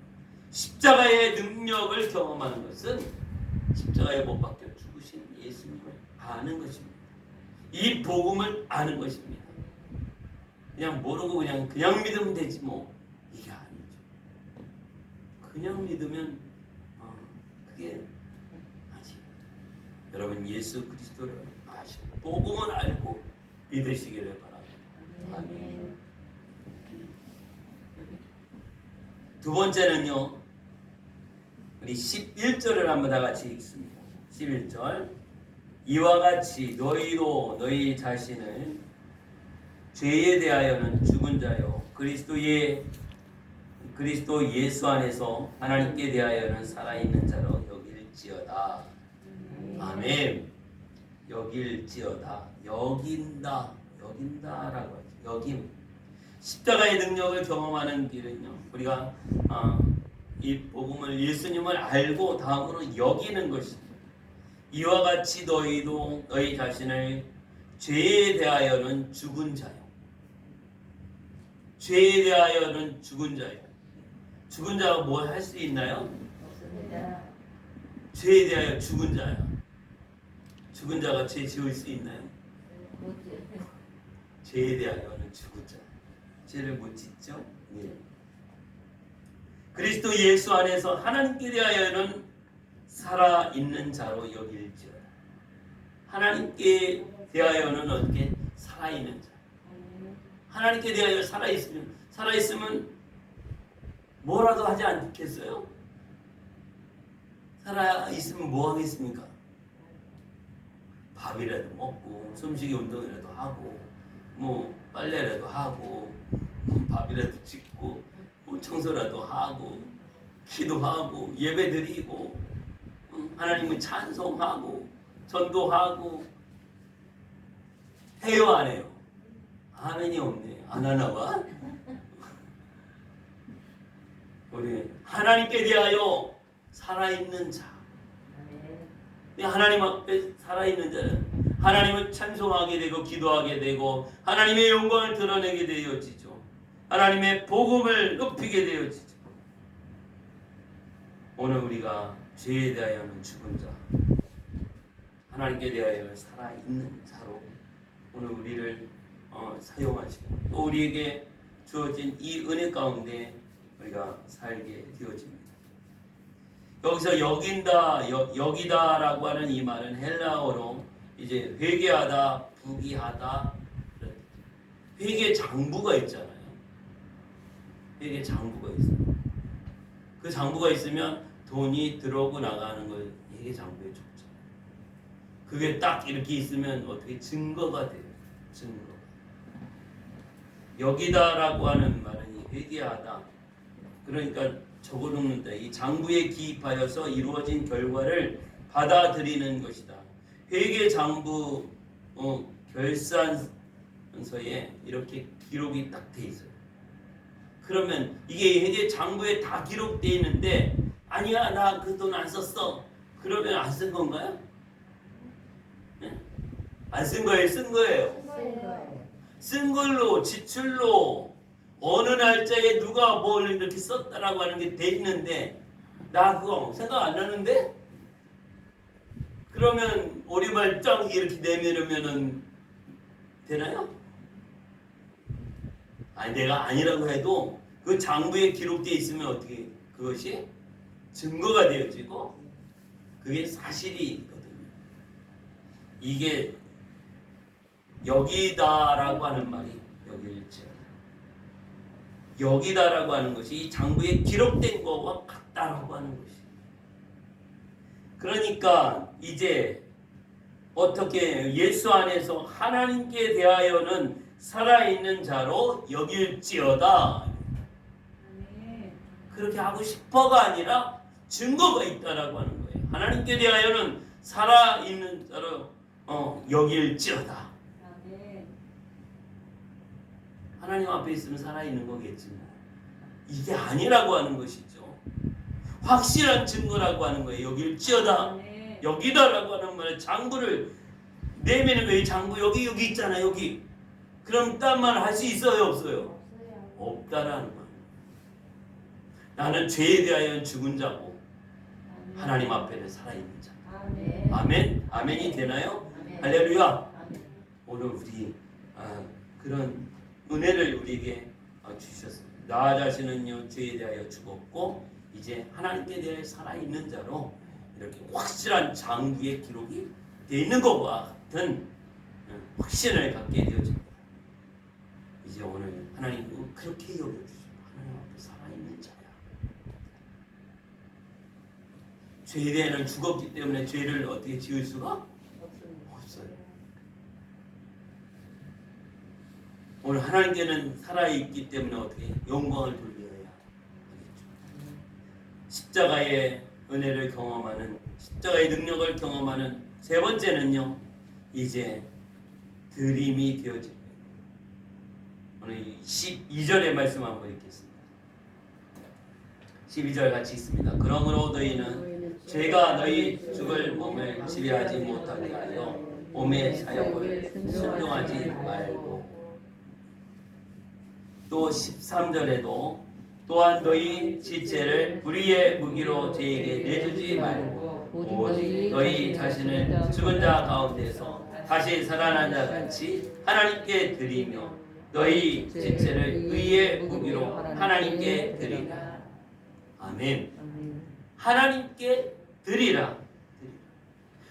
십자가의 능력을 경험하는 것은 십자가에 못 박혀 죽으신 예수님을 아는 것입니다. 이 복음을 아는 것입니다. 그냥 모르고 그냥 믿으면 되지 뭐 이게 아니죠. 그냥 믿으면 그게 아니에요. 여러분 예수 그리스도를 아시고 복음을 알고 믿으시기를 바랍니다. 아멘. 두 번째는요. 우리 11절을 한번 다 같이 읽습니다. 11절 이와 같이 너희도 너희 자신을 죄에 대하여는 죽은 자요 그리스도 예수 안에서 하나님께 대하여는 살아있는 자로 여길지어다. 아멘. 여길지어다. 여긴다라고 하죠. 여김. 십자가의 능력을 경험하는 길은요. 우리가 이 복음을 예수님을 알고 다음으로 여기는 것입니다. 이와 같이 너희도 너희 자신을 죄에 대하여는 죽은 자요. 죄에 대하여는 죽은 자요. 죽은 자가 뭘 할 수 있나요? 없습니다. 죄에 대하여 죽은 자야. 죽은 자가 죄 지을 수 있나요? 뭐지? 죄에 대하여는 죽은 자. 죄를 못 짓죠? 예. 그리스도 예수 안에서 하나님께 대하여는 살아있는 자로 여길지어다. 하나님께 대하여는 어떻게? 살아있는 자. 하나님께 대하여 살아있으면 뭐라도 하지 않겠어요? 살아있으면 뭐 하겠습니까? 밥이라도 먹고 숨쉬기 운동이라도 하고 뭐 빨래라도 하고 뭐 밥이라도 짓고 뭐 청소라도 하고 기도하고 예배드리고 하나님을 찬송하고 전도하고 해요 안 해요? 아멘이 없네. 안 하나 봐? 우리 하나님께 대하여 살아있는 자. 하나님 앞에 살아있는 자는 하나님을 찬송하게 되고 기도하게 되고 하나님의 영광을 드러내게 되어지죠. 하나님의 복음을 높이게 되어지죠. 오늘 우리가 죄에 대하여는 죽은 자, 하나님께 대하여 살아있는 자로 오늘 우리를 사용하시고 또 우리에게 주어진 이 은혜 가운데 우리가 살게 되어집니다. 여기서 여기다라고 하는 이 말은 헬라어로 이제 회개하다, 부기하다, 회개 장부가 있잖아요. 회개 장부가 있어요. 그 장부가 있으면 돈이 들어오고 나가는 걸 회개 장부에 적죠. 그게 딱 이렇게 있으면 어떻게 증거가 돼요. 증거. 여기다라고 하는 말은 이 회개하다. 그러니까 적어놓는다. 이 장부에 기입하여서 이루어진 결과를 받아들이는 것이다. 회계 장부 결산서에 이렇게 기록이 딱 돼 있어요. 그러면 이게 회계 장부에 다 기록돼 있는데 아니야 나 그 돈 안 썼어. 그러면 안 쓴 건가요? 네? 안 쓴 거예요? 쓴 거예요? 쓴 걸로 지출로 어느 날짜에 누가 뭘 이렇게 썼다라고 하는 게 돼 있는데 나 그거 생각 안 나는데? 그러면 오리발장 이렇게 내밀으면은 되나요? 아니 내가 아니라고 해도 그 장부에 기록되어 있으면 어떻게 그것이 증거가 되어지고 그게 사실이거든요. 이게 여기다라고 하는 말이 여기일지 여기다라고 하는 것이 이 장부에 기록된 것과 같다라고 하는 것이. 그러니까 이제 어떻게 예수 안에서 하나님께 대하여는 살아있는 자로 여길지어다. 그렇게 하고 싶어가 아니라 증거가 있다라고 하는 거예요. 하나님께 대하여는 살아있는 자로 여길지어다. 하나님 앞에 있으면 살아있는 거겠지만 이게 아니라고 하는 것이죠. 확실한 증거라고 하는 거예요. 여길지어다. 여기다라고 하는 말에 장부를 내미는 거예요. 장부 여기 있잖아 여기. 그럼 딴 말 할 수 있어요 없어요? 없다라는 거예요. 나는 죄에 대하여 죽은 자고 하나님 앞에는 살아있는 자. 아멘. 아멘이 되나요? 할렐루야. 오늘 우리 그런 은혜를 우리에게 주셨습니다. 나 자신은요 죄에 대하여 죽었고 이제 하나님께 대하여 살아있는 자로 이렇게 확실한 장부에 기록이 되어 있는 것과 같은 확신을 갖게 되어집니다. 이제 오늘 하나님 그렇게 여겨주시고 하나님 앞에 살아있는 자야. 죄대는 죽었기 때문에 죄를 어떻게 지을 수가 없습니다. 없어요. 오늘 하나님께는 살아있기 때문에 어떻게 영광을 돌려야 하겠죠. 십자가의 은혜를 경험하는, 십자가의 능력을 경험하는 세 번째는요, 이제 드림이 되어집니다. 오늘 12절의 말씀 한번 읽겠습니다. 12절 같이 읽습니다. 그러므로 너희는 죄가 너희 죽을 몸을 지배하지 못하게 하여 몸의 사욕을 순종하지 말고, 또 13절에도 또한 너희 지체를 불의의 무기로 죄에게 내주지 말고 오직 너희 자신을 죽은 자 가운데서 다시 살아난 자 같이 하나님께 드리며 너희 지체를 의의 무기로 하나님께 드리라. 아멘. 하나님께 드리라.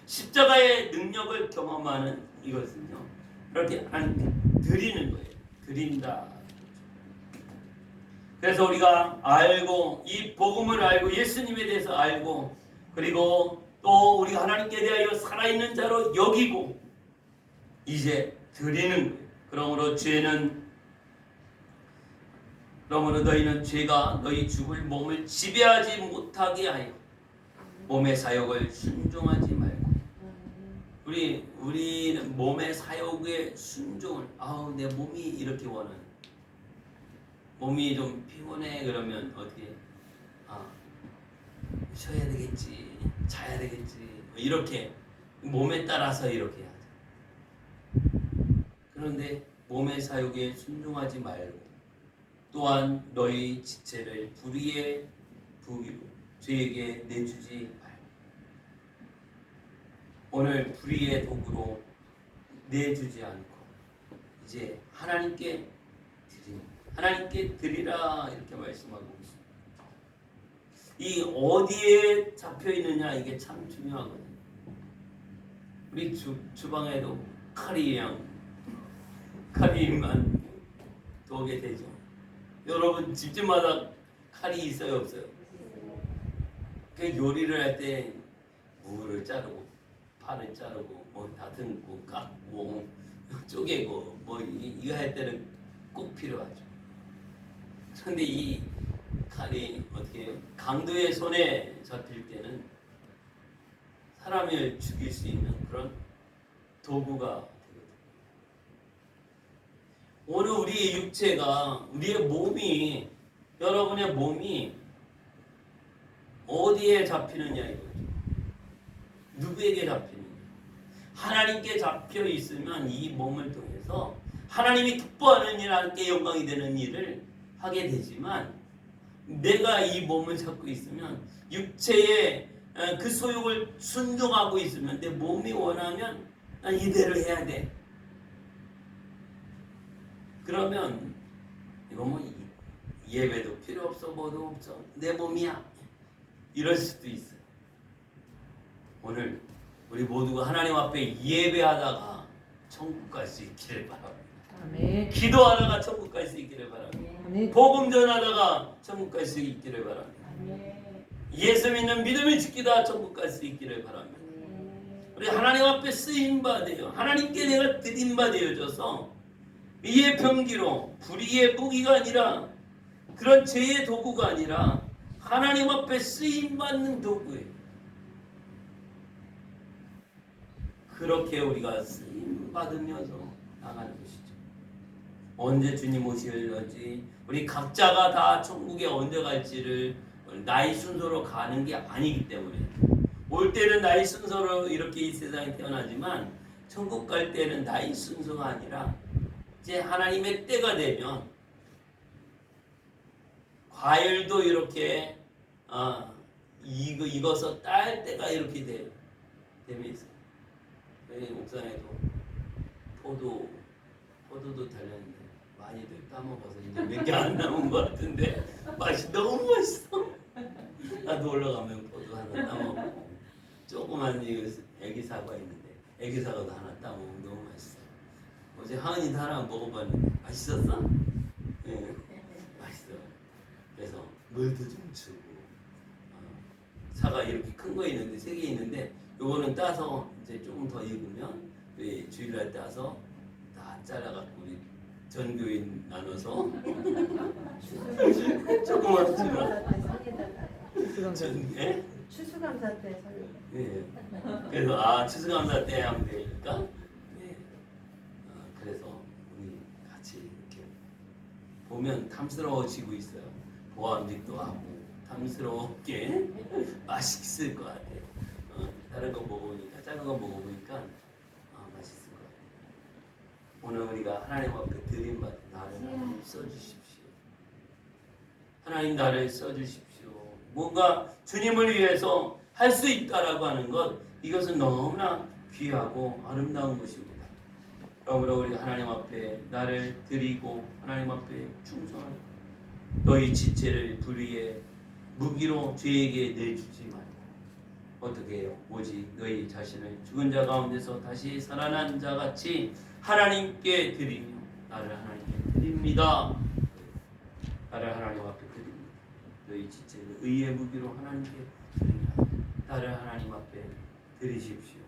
십자가의 능력을 경험하는 이것은요, 이렇게 하나님께 드리는 거예요. 드린다. 그래서 우리가 알고, 이 복음을 알고, 예수님에 대해서 알고, 그리고 또 우리가 하나님께 대하여 살아있는 자로 여기고 이제 드리는 거예요. 그러므로 너희는 죄가 너희 죽을 몸을 지배하지 못하게 하여 몸의 사욕을 순종하지 말고. 우리는 몸의 사욕에 순종을, 내 몸이 이렇게 원하는, 몸이 좀 피곤해 그러면 어떻게, 쉬어야 되겠지, 자야 되겠지, 이렇게 몸에 따라서 이렇게 하죠. 그런데 몸의 사욕에 순종하지 말고, 또한 너희 지체를 불의의 부기로 죄에게 내주지 말고. 오늘 불의의 도구로 내주지 않고 이제 하나님께 하나님께 드리라, 이렇게 말씀하고 있습니다. 이 어디에 잡혀 있느냐, 이게 참 중요하거든요. 우리 주방에도 칼이만 두게 되죠. 여러분 집집마다 칼이 있어요, 없어요? 그 요리를 할 때 무를 자르고 파를 자르고 뭐 다듬고 깎고 쪼개고 뭐 이거 할 때는 꼭 필요하죠. 그런데 이 칼이 어떻게 강도의 손에 잡힐 때는 사람을 죽일 수 있는 그런 도구가 되거든요. 오늘 우리의 육체가, 우리의 몸이, 여러분의 몸이 어디에 잡히느냐 이거죠. 누구에게 잡히느냐. 하나님께 잡혀 있으면 이 몸을 통해서 하나님이 기뻐하는 일, 하나님께 영광이 되는 일을 하게 되지만, 내가 이 몸을 잡고 있으면 육체의 그 소욕을 순종하고 있으면, 내 몸이 원하면 난 이대로 해야 돼. 그러면 이거 뭐 예배도 필요 없어, 뭐도 없어, 내 몸이야, 이럴 수도 있어요. 오늘 우리 모두가 하나님 앞에 예배하다가 천국 갈 수 있기를 바랍니다. 아멘. 기도하다가 천국 갈 수 있기를 바랍니다. 아멘. 복음 전하다가 천국 갈 수 있기를 바랍니다. 아멘. 예수 믿는 믿음을 지키다 천국 갈 수 있기를 바랍니다. 우리 하나님 앞에 쓰임 받아요. 하나님께 내가 드림 받아져서 이의 병기로, 불의의 무기가 아니라, 그런 죄의 도구가 아니라 하나님 앞에 쓰임 받는 도구예요. 그렇게 우리가 쓰임 받으면서 나가는 것이죠. 언제 주님 오실지, 우리 각자가 다 천국에 언제 갈지를 나이 순서로 가는 게 아니기 때문에, 올 때는 나이 순서로 이렇게 이 세상에 태어나지만 천국 갈 때는 나이 순서가 아니라 이제 하나님의 때가 되면, 과일도 이렇게 익어서 딸 때가 이렇게 돼요. 되면서 저희 옥상에도 포도도 달렸는데 많이들 따먹어서 이제 몇 개 안 남은 것 같은데 맛이 너무 맛있어. 나도 올라가면 포도 하나 따먹고, 조그만 애기 사과 있는데 애기 사과도 하나 따먹으면 너무 맛있어. 어제 하은이도 하나 먹어봤는데 맛있었어? 네, 맛있어. 그래서 물도 좀 주고 사과 이렇게 큰 거 있는데 3개 있는데 요거는 따서 이제 조금 더 익으면 우리 주일날 따서 다 잘라갖고 우리 전교인 나눠서 조그만 예? 추수감사 때 설교. 예. 그래서 추수감사 때 하면 되니까 예. 그래서 우리 같이 이렇게 보면 탐스러워지고 있어요. 보암직도 하고 탐스럽게 맛있을 것 같아요. 다른 거 먹어보니까 작은 거 먹어보니까 맛있을 것 같아요. 오늘 우리가 하나님 앞에 드림받은 나를 하나님 써주십시오. 하나님 나를 써주십시오. 뭔가 주님을 위해서 할 수 있다라고 하는 것, 이것은 너무나 귀하고 아름다운 것입니다. 그러므로 우리가 하나님 앞에 나를 드리고 하나님 앞에 충성하고 너희 지체를 불의의 무기로 죄에게 내주지 말고 어떻게 해요? 오직 너희 자신을 죽은 자 가운데서 다시 살아난 자 같이 하나님께 드리며 나를 하나님께 드립니다. 나를 하나님 앞에 드립니다. 너희 지체를 의의 무기로 하나님께 드립니다. 나를 하나님 앞에 드리십시오.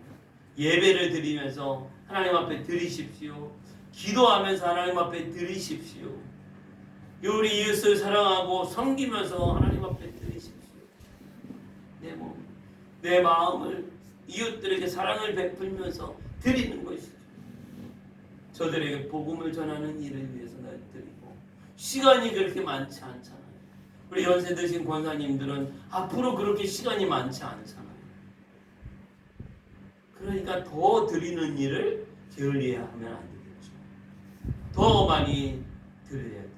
예배를 드리면서 하나님 앞에 드리십시오. 기도하면서 하나님 앞에 드리십시오. 우리 이웃을 사랑하고 섬기면서 하나님 앞에 드리십시오. 내 몸, 내 마음을 이웃들에게 사랑을 베풀면서 드리는 것이죠. 저들에게 복음을 전하는 일을 위해서 날 드리고 시간이 그렇게 많지 않잖아요. 우리 연세 드신 권사님들은 앞으로 그렇게 시간이 많지 않잖아요. 그러니까 더 드리는 일을 게을리하면 안 되겠죠. 더 많이 드려야 되죠.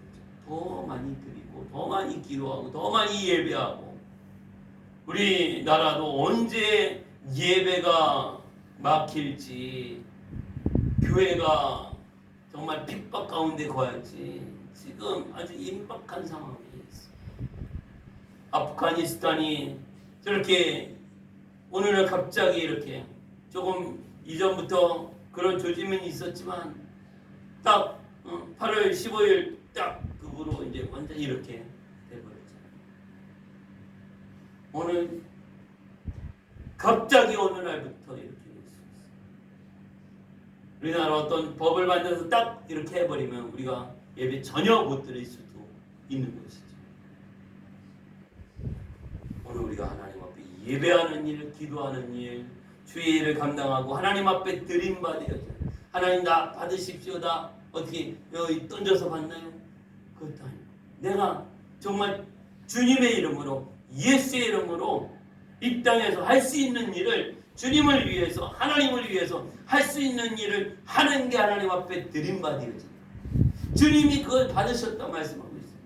더 많이 드리고 더 많이 기도하고 더 많이 예배하고 우리나라도 언제 예배가 막힐지 교회가 정말 핍박 가운데 거할지 지금 아주 임박한 상황이 있어요. 아프가니스탄이 저렇게 오늘날 갑자기 이렇게 조금 이전부터 그런 조짐은 있었지만 딱 8월 15일 딱 그후로 이제 완전히 이렇게 돼버렸잖아요. 오늘 갑자기 어느 날부터 이렇게 됐어요. 우리나라 어떤 법을 만들어서 딱 이렇게 해버리면 우리가 예배 전혀 못 드릴 수도 있는 것이죠. 오늘 우리가 하나님 앞에 예배하는 일, 기도하는 일, 주의 일을 감당하고 하나님 앞에 드림받아야죠. 하나님 나 받으십시오다. 어떻게 여기 던져서 받나요? 그것도 아니고 내가 정말 주님의 이름으로 예수의 이름으로 이 땅에서 할 수 있는 일을 주님을 위해서 하나님을 위해서 할 수 있는 일을 하는 게 하나님 앞에 드림받아야죠. 주님이 그걸 받으셨다 말씀하고 있어요.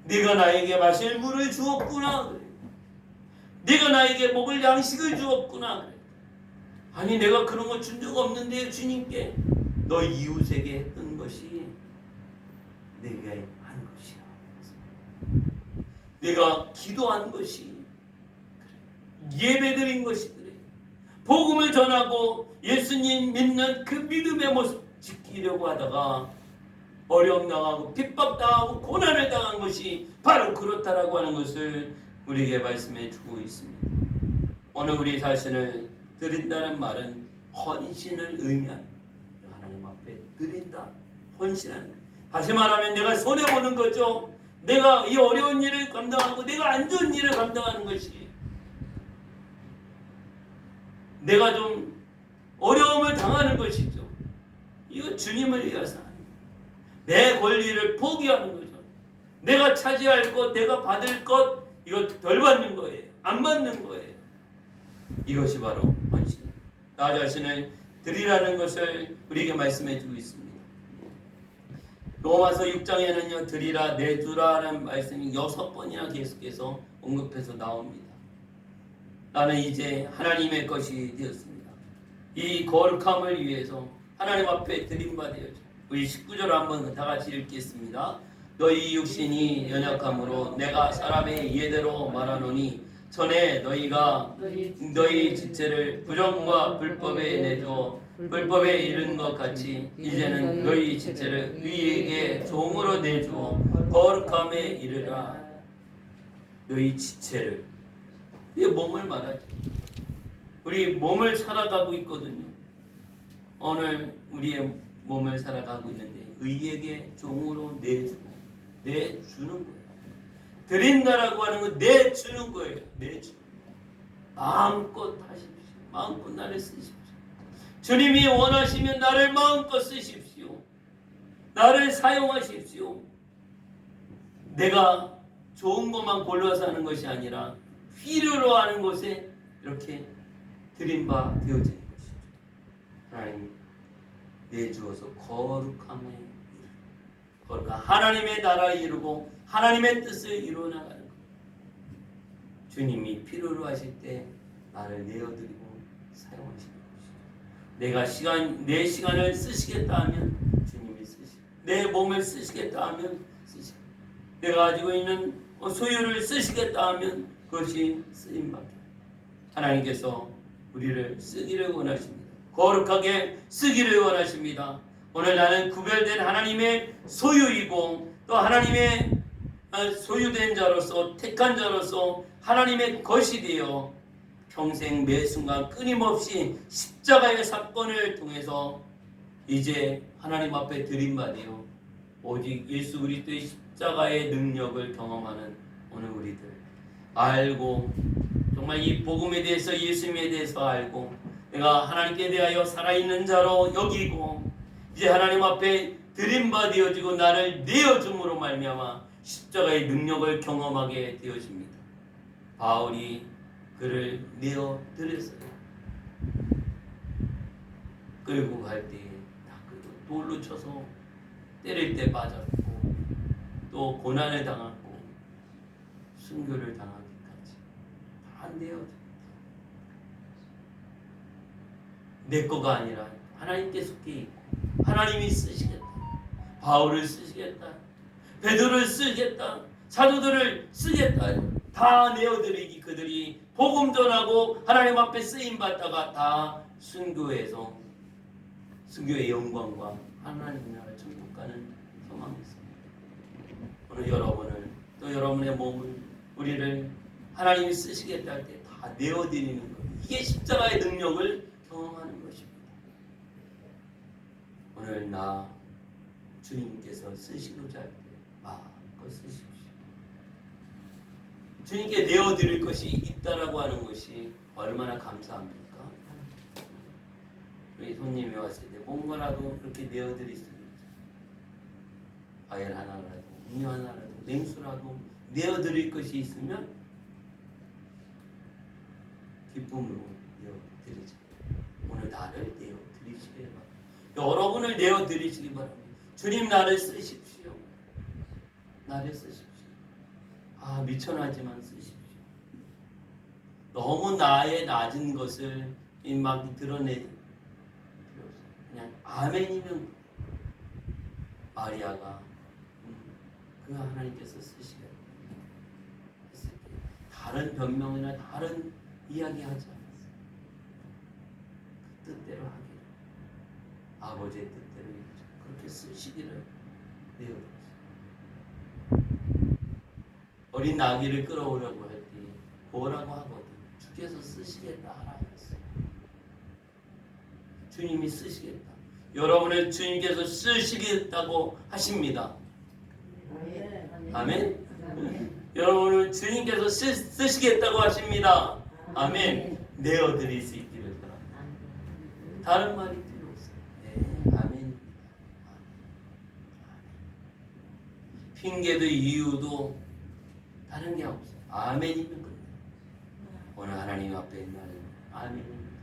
네가 나에게 마실 물을 주었구나 그래. 네가 나에게 먹을 양식을 주었구나 그래. 아니 내가 그런 거 준 적 없는데 주님께 너 이웃에게 했던 것이 내가 한 것이야. 내가 기도한 것이 그래. 예배드린 것이 그래. 복음을 전하고 예수님 믿는 그 믿음의 모습 지키려고 하다가 어려움 당하고 핍박 당하고 고난을 당한 것이 바로 그렇다라고 하는 것을 우리에게 말씀해 주고 있습니다. 오늘 우리 자신을 드린다는 말은 헌신을 의미합니다. 하나님 앞에 드린다, 헌신하는. 다시 말하면 내가 손해 보는 거죠. 내가 이 어려운 일을 감당하고 내가 안 좋은 일을 감당하는 것이 내가 좀 어려움을 당하는 것이죠. 이거 주님을 위해서 내 권리를 포기하는 거죠. 내가 차지할 것, 내가 받을 것 이거 덜 받는 거예요. 안 받는 거예요. 이것이 바로 헌신. 나 자신을 드리라는 것을 우리에게 말씀해 주고 있습니다. 로마서 6장에는요. 드리라, 내주라는 말씀이 6번이나 계속해서 언급해서 나옵니다. 나는 이제 하나님의 것이 되었습니다. 이 거룩함을 위해서 하나님 앞에 드림받아야죠. 우리 19절 한번 다 같이 읽겠습니다. 너희 육신이 연약함으로 내가 사람의 예대로 말하노니 전에 너희가 너희 지체를 부정과 불법에 내주어 불법에 이른 것 같이 이제는 너희 지체를 의에게 종으로 내주어 거룩함에 이르라. 너희 지체를 이 몸을 말하죠. 우리 몸을 살아가고 있거든요. 오늘 우리의 몸을 살아가고 있는데 의에게 종으로 내주는 거예요. 드린다라고 하는 건 내주는 거예요. 내주. 마음껏 하십시오. 마음껏 나를 쓰십시오. 주님이 원하시면 나를 마음껏 쓰십시오. 나를 사용하십시오. 내가 좋은 것만 골라서 하는 것이 아니라 필요로 하는 것에 이렇게 드린 바 되어지는 것이죠. 하나님 내주어서 거룩한 하나님의 나라를 이루고 하나님의 뜻을 이루어 나가는 것. 주님이 필요로 하실 때 나를 내어드리고 사용하시는 것이죠. 내 시간을 쓰시겠다 하면 주님이 쓰시고, 내 몸을 쓰시겠다 하면 쓰시고, 내가 가지고 있는 소유를 쓰시겠다 하면 그것이 쓰임받게. 하나님께서 우리를 쓰기를 원하십니다. 거룩하게 쓰기를 원하십니다. 오늘 나는 구별된 하나님의 소유이고 또 하나님의 소유된 자로서 택한 자로서 하나님의 것이 되어 평생 매 순간 끊임없이 십자가의 사건을 통해서 이제 하나님 앞에 드림받으며 오직 예수 그리스도의 십자가의 능력을 경험하는 오늘 우리들 알고 정말 이 복음에 대해서 예수님에 대해서 알고 내가 하나님께 대하여 살아있는 자로 여기고 이제 하나님 앞에 드림받아지고 나를 내어줌으로 말미암아 십자가의 능력을 경험하게 되어집니다. 바울이 그를 내어드렸어요. 끌고 갈 때 돌로 쳐서 때릴 때 맞았고 또 고난을 당하고 순교를 당하기까지 다 내어줍니다. 내 거가 아니라 하나님께 속해 있고 하나님이 쓰시겠다. 바울을 쓰시겠다. 베드로를 쓰겠다. 사도들을 쓰겠다. 다 내어드리기 그들이 복음 전하고 하나님 앞에 쓰임 받다가 다 순교해서 순교의 영광과 하나님 나라 천국 가는 소망이 있습니다. 오늘 여러분을 또 여러분의 몸을 우리를 하나님이 쓰시겠다 할 때 다 내어드리는 것. 이게 십자가의 능력을 경험하는 것입니다. 오늘 나 주님께서 쓰시고자 할 때 마음껏 쓰십시오. 주님께 내어드릴 것이 있다라고 하는 것이 얼마나 감사합니까? 우리 손님이 왔을 때 뭔가라도 그렇게 내어드릴 수 있죠. 과일 하나라도 음료 하나라도 냉수라도 내어드릴 것이 있으면 기쁨으로 내어드리죠. 오늘 나를 내어드리시기 바랍니다. 여러분을 내어드리시기 바랍니다. 주님 나를 쓰십시오. 나를 쓰십시오. 미천하지만 쓰십시오. 너무 나의 낮은 것을 막 드러내지 그냥 아멘이면 마리아가 그 하나님께서 쓰시겠다. 다른 변명이나 다른 이야기 하지 않았어요. 그 뜻대로 하기를 아버지의 뜻대로 그렇게 쓰시기를 내어드렸어요. 어린 나귀를 끌어오려고 할 때 뭐라고 하거든. 주께서 쓰시겠다 하라 했어요. 주님이 쓰시겠다. 여러분을 주님께서 쓰시겠다고 하십니다. 아멘. 여러분을 주님께서 쓰시겠다고 하십니다. 아멘. 내어드릴 수 있기를 바랍니다. 다른 말이 필요 없어요. 네, 아멘. 핑계도 이유도 다른 게 없어요. 아멘이면 끝나요. 오늘 하나님 앞에 있는 아멘입니다.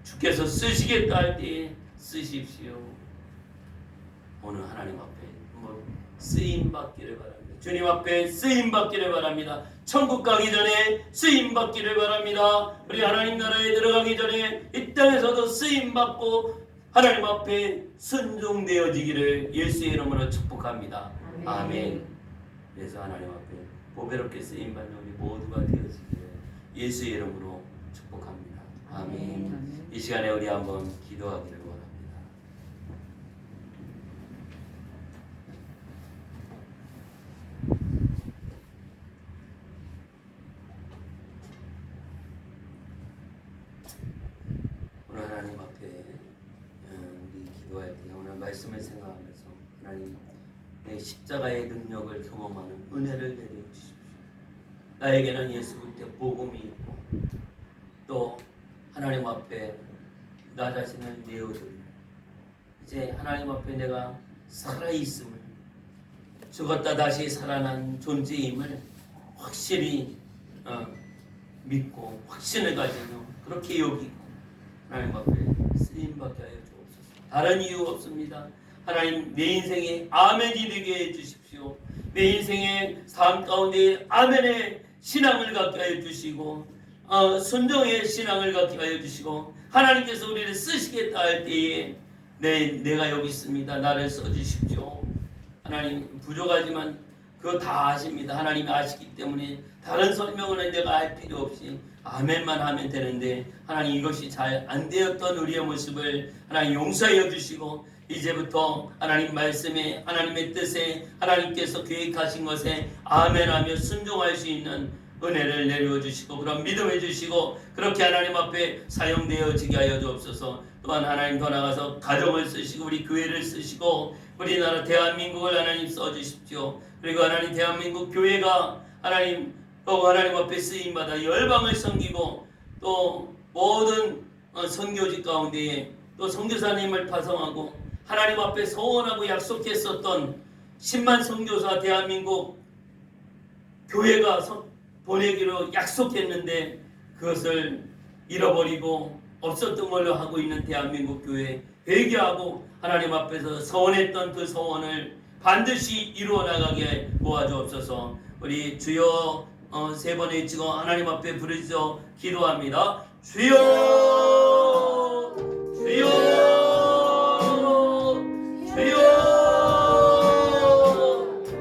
주께서 쓰시겠다 할 때 쓰십시오. 오늘 하나님 앞에 쓰임 받기를 바랍니다. 주님 앞에 쓰임 받기를 바랍니다. 천국 가기 전에 쓰임 받기를 바랍니다. 우리 하나님 나라에 들어가기 전에 이 땅에서도 쓰임 받고 하나님 앞에 순종되어지기를 예수의 이름으로 축복합니다. 아멘. 그래서 하나님 앞에 보배롭게 쓰임 받는 우리 모두가 되어지기를 예수의 이름으로 축복합니다. 아멘. 이 시간에 우리 한번 기도하기를 원합니다. 기도할 때 오늘 말씀을 생각하면서 하나님 내 십자가의 능력을 경험하는 은혜를 내려주십시오. 나에게는 예수 그리스도의 복음이 있고 또 하나님 앞에 나 자신을 내어드리고 이제 하나님 앞에 내가 살아있음을 죽었다 다시 살아난 존재임을 확실히 믿고 확신을 가지며 그렇게 여기고 하나님 앞에 쓰임받게 하여 주옵소서. 다른 이유 없습니다. 하나님 내 인생에 아멘이 되게 해주십시오. 내 인생의 삶 가운데 아멘의 신앙을 갖게 하여 주시고 순종의 신앙을 갖게 하여 주시고 하나님께서 우리를 쓰시겠다 할 때에 내가 여기 있습니다. 나를 써주십시오. 하나님 부족하지만 그거 다 아십니다. 하나님이 아시기 때문에 다른 설명은 내가 할 필요 없이 아멘만 하면 되는데 하나님 이것이 잘 안 되었던 우리의 모습을 하나님 용서하여 주시고 이제부터 하나님 말씀에 하나님의 뜻에 하나님께서 계획하신 것에 아멘하며 순종할 수 있는 은혜를 내려 주시고 그런 믿음을 주시고 그렇게 하나님 앞에 사용되어지게 하여 주옵소서. 또한 하나님 더 나가서 가정을 쓰시고 우리 교회를 쓰시고 우리나라 대한민국을 하나님 써주십시오. 그리고 하나님 대한민국 교회가 하나님 또 하나님 앞에 쓰임받아 열방을 섬기고 또 모든 선교지 가운데에 또 선교사님을 파송하고 하나님 앞에 소원하고 약속했었던 10만 선교사 대한민국 교회가 보내기로 약속했는데 그것을 잃어버리고 없었던 걸로 하고 있는 대한민국 교회 회개하고 하나님 앞에서 서원했던 그 서원을 반드시 이루어 나가게 도와주옵소서. 우리 주여 세 번 외치고 하나님 앞에 부르짖어 기도합니다. 주여 주여 주여.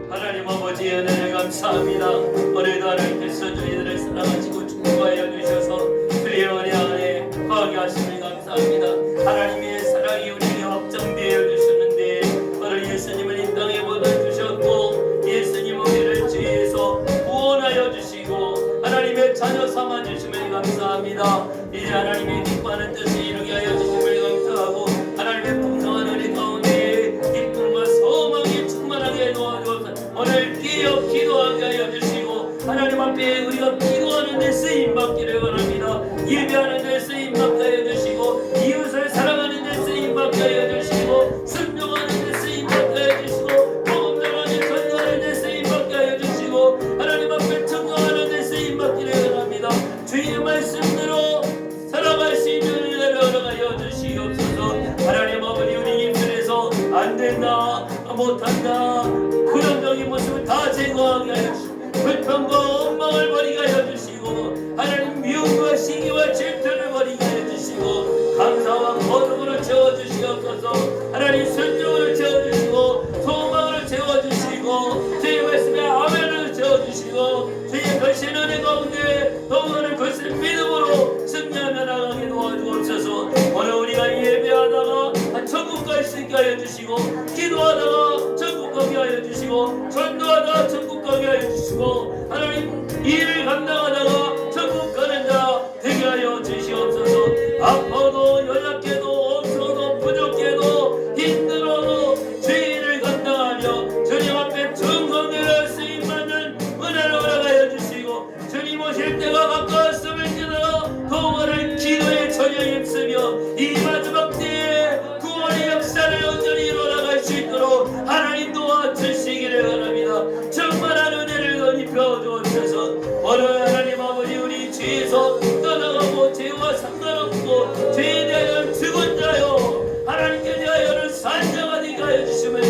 하나님 아버지 은혜를 감사합니다. 오늘도 하나님께서 저희들을 사랑하시고 축복하여 주셔서 주의 은혜 안에 거하게 하심을 감사합니다. 하나님의 사랑이 우리에게 확정되어 주셨는데 오늘 예수님을 이 땅에 보내주셨고 예수님 우리를 죄에서 구원하여 주시고 하나님의 자녀 삼아 주심을 감사합니다. 이제 하나님의 기뻐하는 뜻을 이루게 하여 주심을 감사하고 하나님의 풍성한 은혜 가운데 기쁨과 소망이 충만하게 도와주옵소서. 오늘 깨어 기도하게 하여 주시고 하나님 앞에 우리가 기도하는 데 쓰임받기를 원합니다. 예배하는 데 쓰임받게 하여 주시고 이웃을 사랑하는 데 쓰임받게 하여 주시고 순종하는 데 쓰임받게 하여 주시고 복음 전하는 전도하는 데 쓰임받게 하여 주시고 하나님 앞에 청정하는 데 쓰임받기를 원합니다. 주의 말씀대로 살아갈 수 있는 은혜를 허락하여 주시옵소서. 하나님 아버지 우리 입술에서 안된다 못한다 부정적인 모습을 다 제거하게 하여 주시고 불평과 원망을 버리게 하여 주시고 하나님 미움과 시기와 질투를 버리게 하여 주시고 감사와 거룩으로 채워주시옵소서. 하나님 순종으로 채워주시고 소망으로 채워주시고 주의 말씀에 아멘으로 채워주시고 주의 거신 은혜 가운데 동원을 것을 믿음으로 승리하며 나가게 도와주옵소서. 오늘 우리가 예배하다가 천국 갈 수 있게 하여 주시고 기도하다가 천국 가게 하여 주시고 전도하다가 천국 가게 하여 주시고 하나님 일을 감당하다가 천국 가는 자 되게 하여 주시옵소서. 아파도 연약해도 없어도 부족해도 힘들어도 죄를 감당하며 주님 앞에 정성대로 쓰임받는 은혜를 허락하여 주시고 주님 오실 때가 가까웠음을 깨달아 동원을 기도에 전혀 힘쓰며 이 마지막 때에 구원의 역사를 온전히 이루어나갈 수 있도록 하나님 도와주시기를 바랍니다. 정말한 은혜를 더 입혀 주옵소서. 오늘 하나님 아버지 우리 죄에서 떠나가고 죄와 상관없고 죄에 대하여 죽은 자요 하나님께 대하여는 산자가 되게 하여 주심을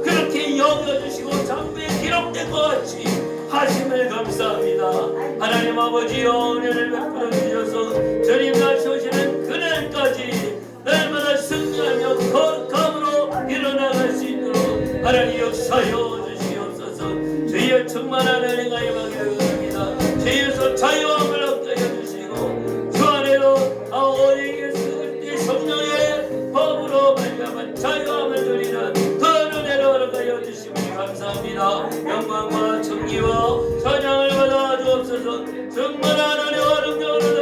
그렇게 여겨주시고 장부에 기록된 것 같이 하심을 감사합니다. 하나님 아버지여 은혜를 베풀어 주셔서 주님 다시 오시는 그날까지 날마다 승리하며 거룩함으로 일어나갈 수 있도록 하나님 역사여 주시옵소서. 주의 충만한 은혜가 임하기를 원합니다. 주에서 자유함을 얻게 하여 주시고 주 안에로 오직 예수 그리스도의 성령의 법으로 말미암아 자유함을 누리는 그 은혜를 허락하여 주심을 감사합니다. 영광과 존귀와 찬양을 받아 주옵소서. 충만한 은혜와 능력으로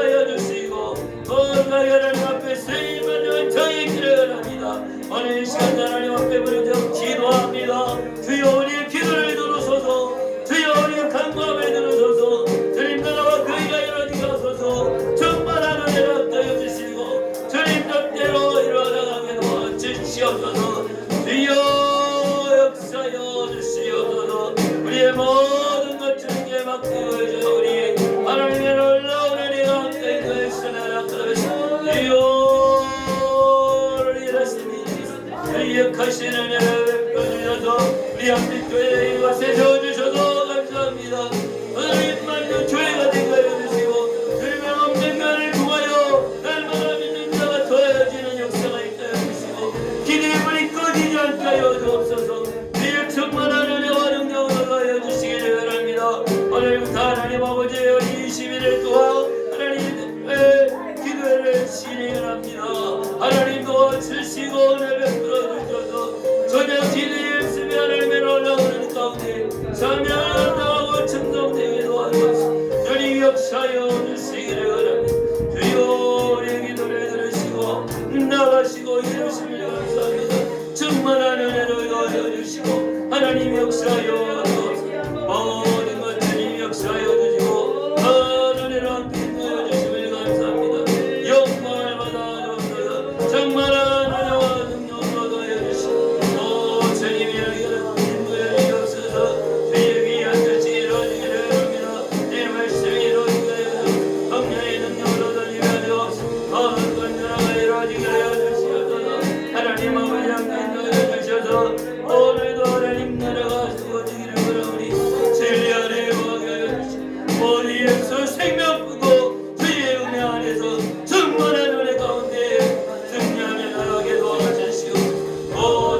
오늘 이 시간 하나님 앞에 부르짖어 기도합니다. 주여 우리의 기도를 들으소서. 주여 우리의 간구함을 들으소서. 주님 나라와 그의가 이루어지게 하소서. 충만한 은혜를 더여 주시고 주님 뜻대로 이루어나가게 도와주시옵소서. 주여 역사여 주시옵소서. 우리의 모든 것 주님께 맡기고 우리 하나님의 놀라운 은혜가 함께 있으나 주여 일하십니다. 주의 역하신 은혜를 베풀어주셔서 우리 한빛교회 이곳에 세워주셔서 감사합니다. 하나님만도 교회가 되게 하여 주시고 주님의 없는 교회를 구하여 날마다 믿는 자가 더해지는 역사가 있게 하여 주시고 기도의 불이 꺼지지 않게 하여 주옵소서. 주의 충만한 은혜와 능력을 더하여 주시기를 바랍니다. 오늘부터 하나님 아버지 이 21일 동안 하나님의 기도를 진행합니다. 하나님 도와주시고 은혜 베풀어 주셔서 전혀 기도의 열심히 하나님의 놀라운 가운데 참여하고 충성되게 도와주시고 주님 역사여 주시기를 바랍니다. 주여 우리의 기도를 들으시고 나가시고 이루심을 감사합니다. 충만한 은혜를 더하여 주시고 하나님 역사여 모든 것 주님 역사여 주시고 은혜로 함께 인도하여 주심을 감사합니다. 영광을 받아 주옵소서. 정말한 은혜와 능력으로 더하여 주시고 또 주님의 인도하여 주옵소서. 주의 위한 뜻이 이루어지기를 바랍니다. 주의 말씀이 이루어지기를 바랍니다. 성령의 능력으로 더하여 주옵소서. 모든 건전하가 이루어지기를 하여 주시옵소서. 하나님 아버지 함께 인도하여 주셔서 오늘도 하나님 나라가 세워지기를 바라오니 진리 안에 거하게 하여 주시고 우리 예수 생명 부고 주의 은혜 안에서 충만한 은혜 가운데 승리하며 나가게 도와주시고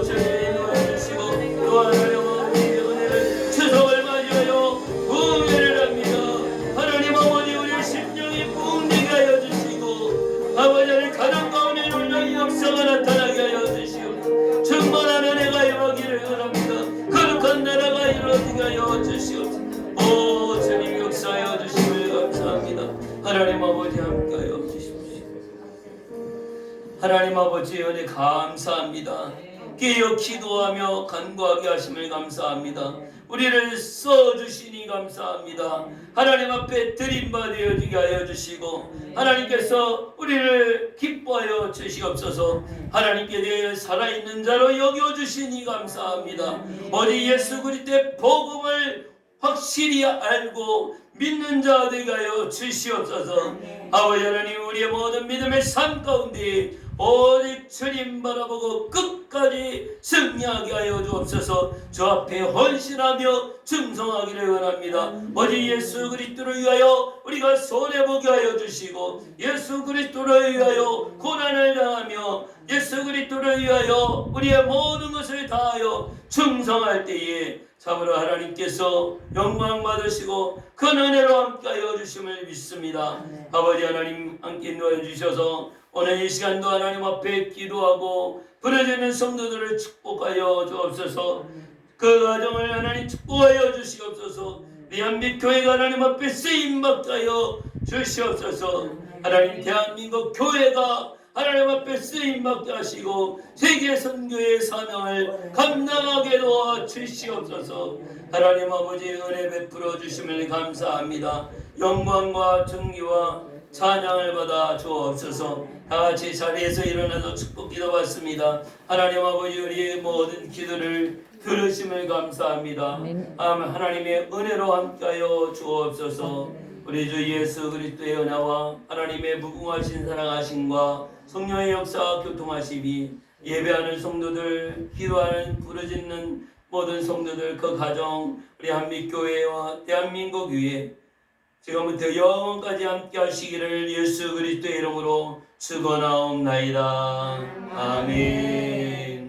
주의 인도해 주시고 또 하나님 아버지의 은혜를 추석을 맞이하여 부흥회를 합니다. 하나님 아버지 우리의 심령이 부흥되게 하여 주시고 아버지의 가정 가운데 놀라운 역사가 나타나게 하여 주시고 충만한 은혜가 임하기를 바랍니다. 거룩한 나라가 이루어지게 하여 주시옵소서. 주님 역사하여 주심을 감사합니다. 하나님 아버지 함께하여 주십시오. 하나님 아버지의 은혜 감사합니다. 깨어 기도하며 간구하게 하심을 감사합니다. 우리를 써주시니 감사합니다. 하나님 앞에 드림받아지게 하여 주시고 하나님께서 우리를 기뻐하여 주시옵소서. 하나님께 대해 살아있는 자로 여겨주시니 감사합니다. 오직 예수 그리스도의 복음을 확실히 알고 믿는 자 되게 하여 주시옵소서. 아버지 하나님 우리의 모든 믿음의 삶 가운데 오직 주님 바라보고 끝까지 승리하게 하여 주옵소서. 주 앞에 헌신하며 충성하기를 원합니다. 오직 예수 그리스도를 위하여 우리가 손해보게 하여 주시고 예수 그리스도를 위하여 고난을 당하며 예수 그리스도를 위하여 우리의 모든 것을 다하여 충성할 때에 참으로 하나님께서 영광 받으시고 큰 은혜로 함께하여 주심을 믿습니다. 아버지 하나님 함께 인도해 주셔서 오늘 이 시간도 하나님 앞에 기도하고 부르짖는 성도들을 축복하여 주옵소서. 그 가정을 하나님 축복하여 주시옵소서. 미얀빛 교회가 하나님 앞에 쓰임받게 하여 주시옵소서. 하나님 대한민국 교회가 하나님 앞에 쓰임받게 하시고 세계 선교의 사명을 감당하게 도와주시옵소서. 하나님 아버지 은혜 베풀어 주심을 감사합니다. 영광과 존귀와 찬양을 받아 주옵소서. 다같이 자리에서 일어나서 축복 기도 받습니다. 하나님 아버지 우리의 모든 기도를 들으심을 감사합니다. 하나님의 은혜로 함께하여 주옵소서. 우리 주 예수 그리스도의 은혜와 하나님의 무궁하신 사랑하심과 성령의 역사와 교통하심이 예배하는 성도들, 기도하는 부르짖는 모든 성도들, 그 가정, 우리 한빛교회와 대한민국 위에 지금부터 영원까지 함께 하시기를 예수 그리스도의 이름으로 축원하옵나이다. 아멘.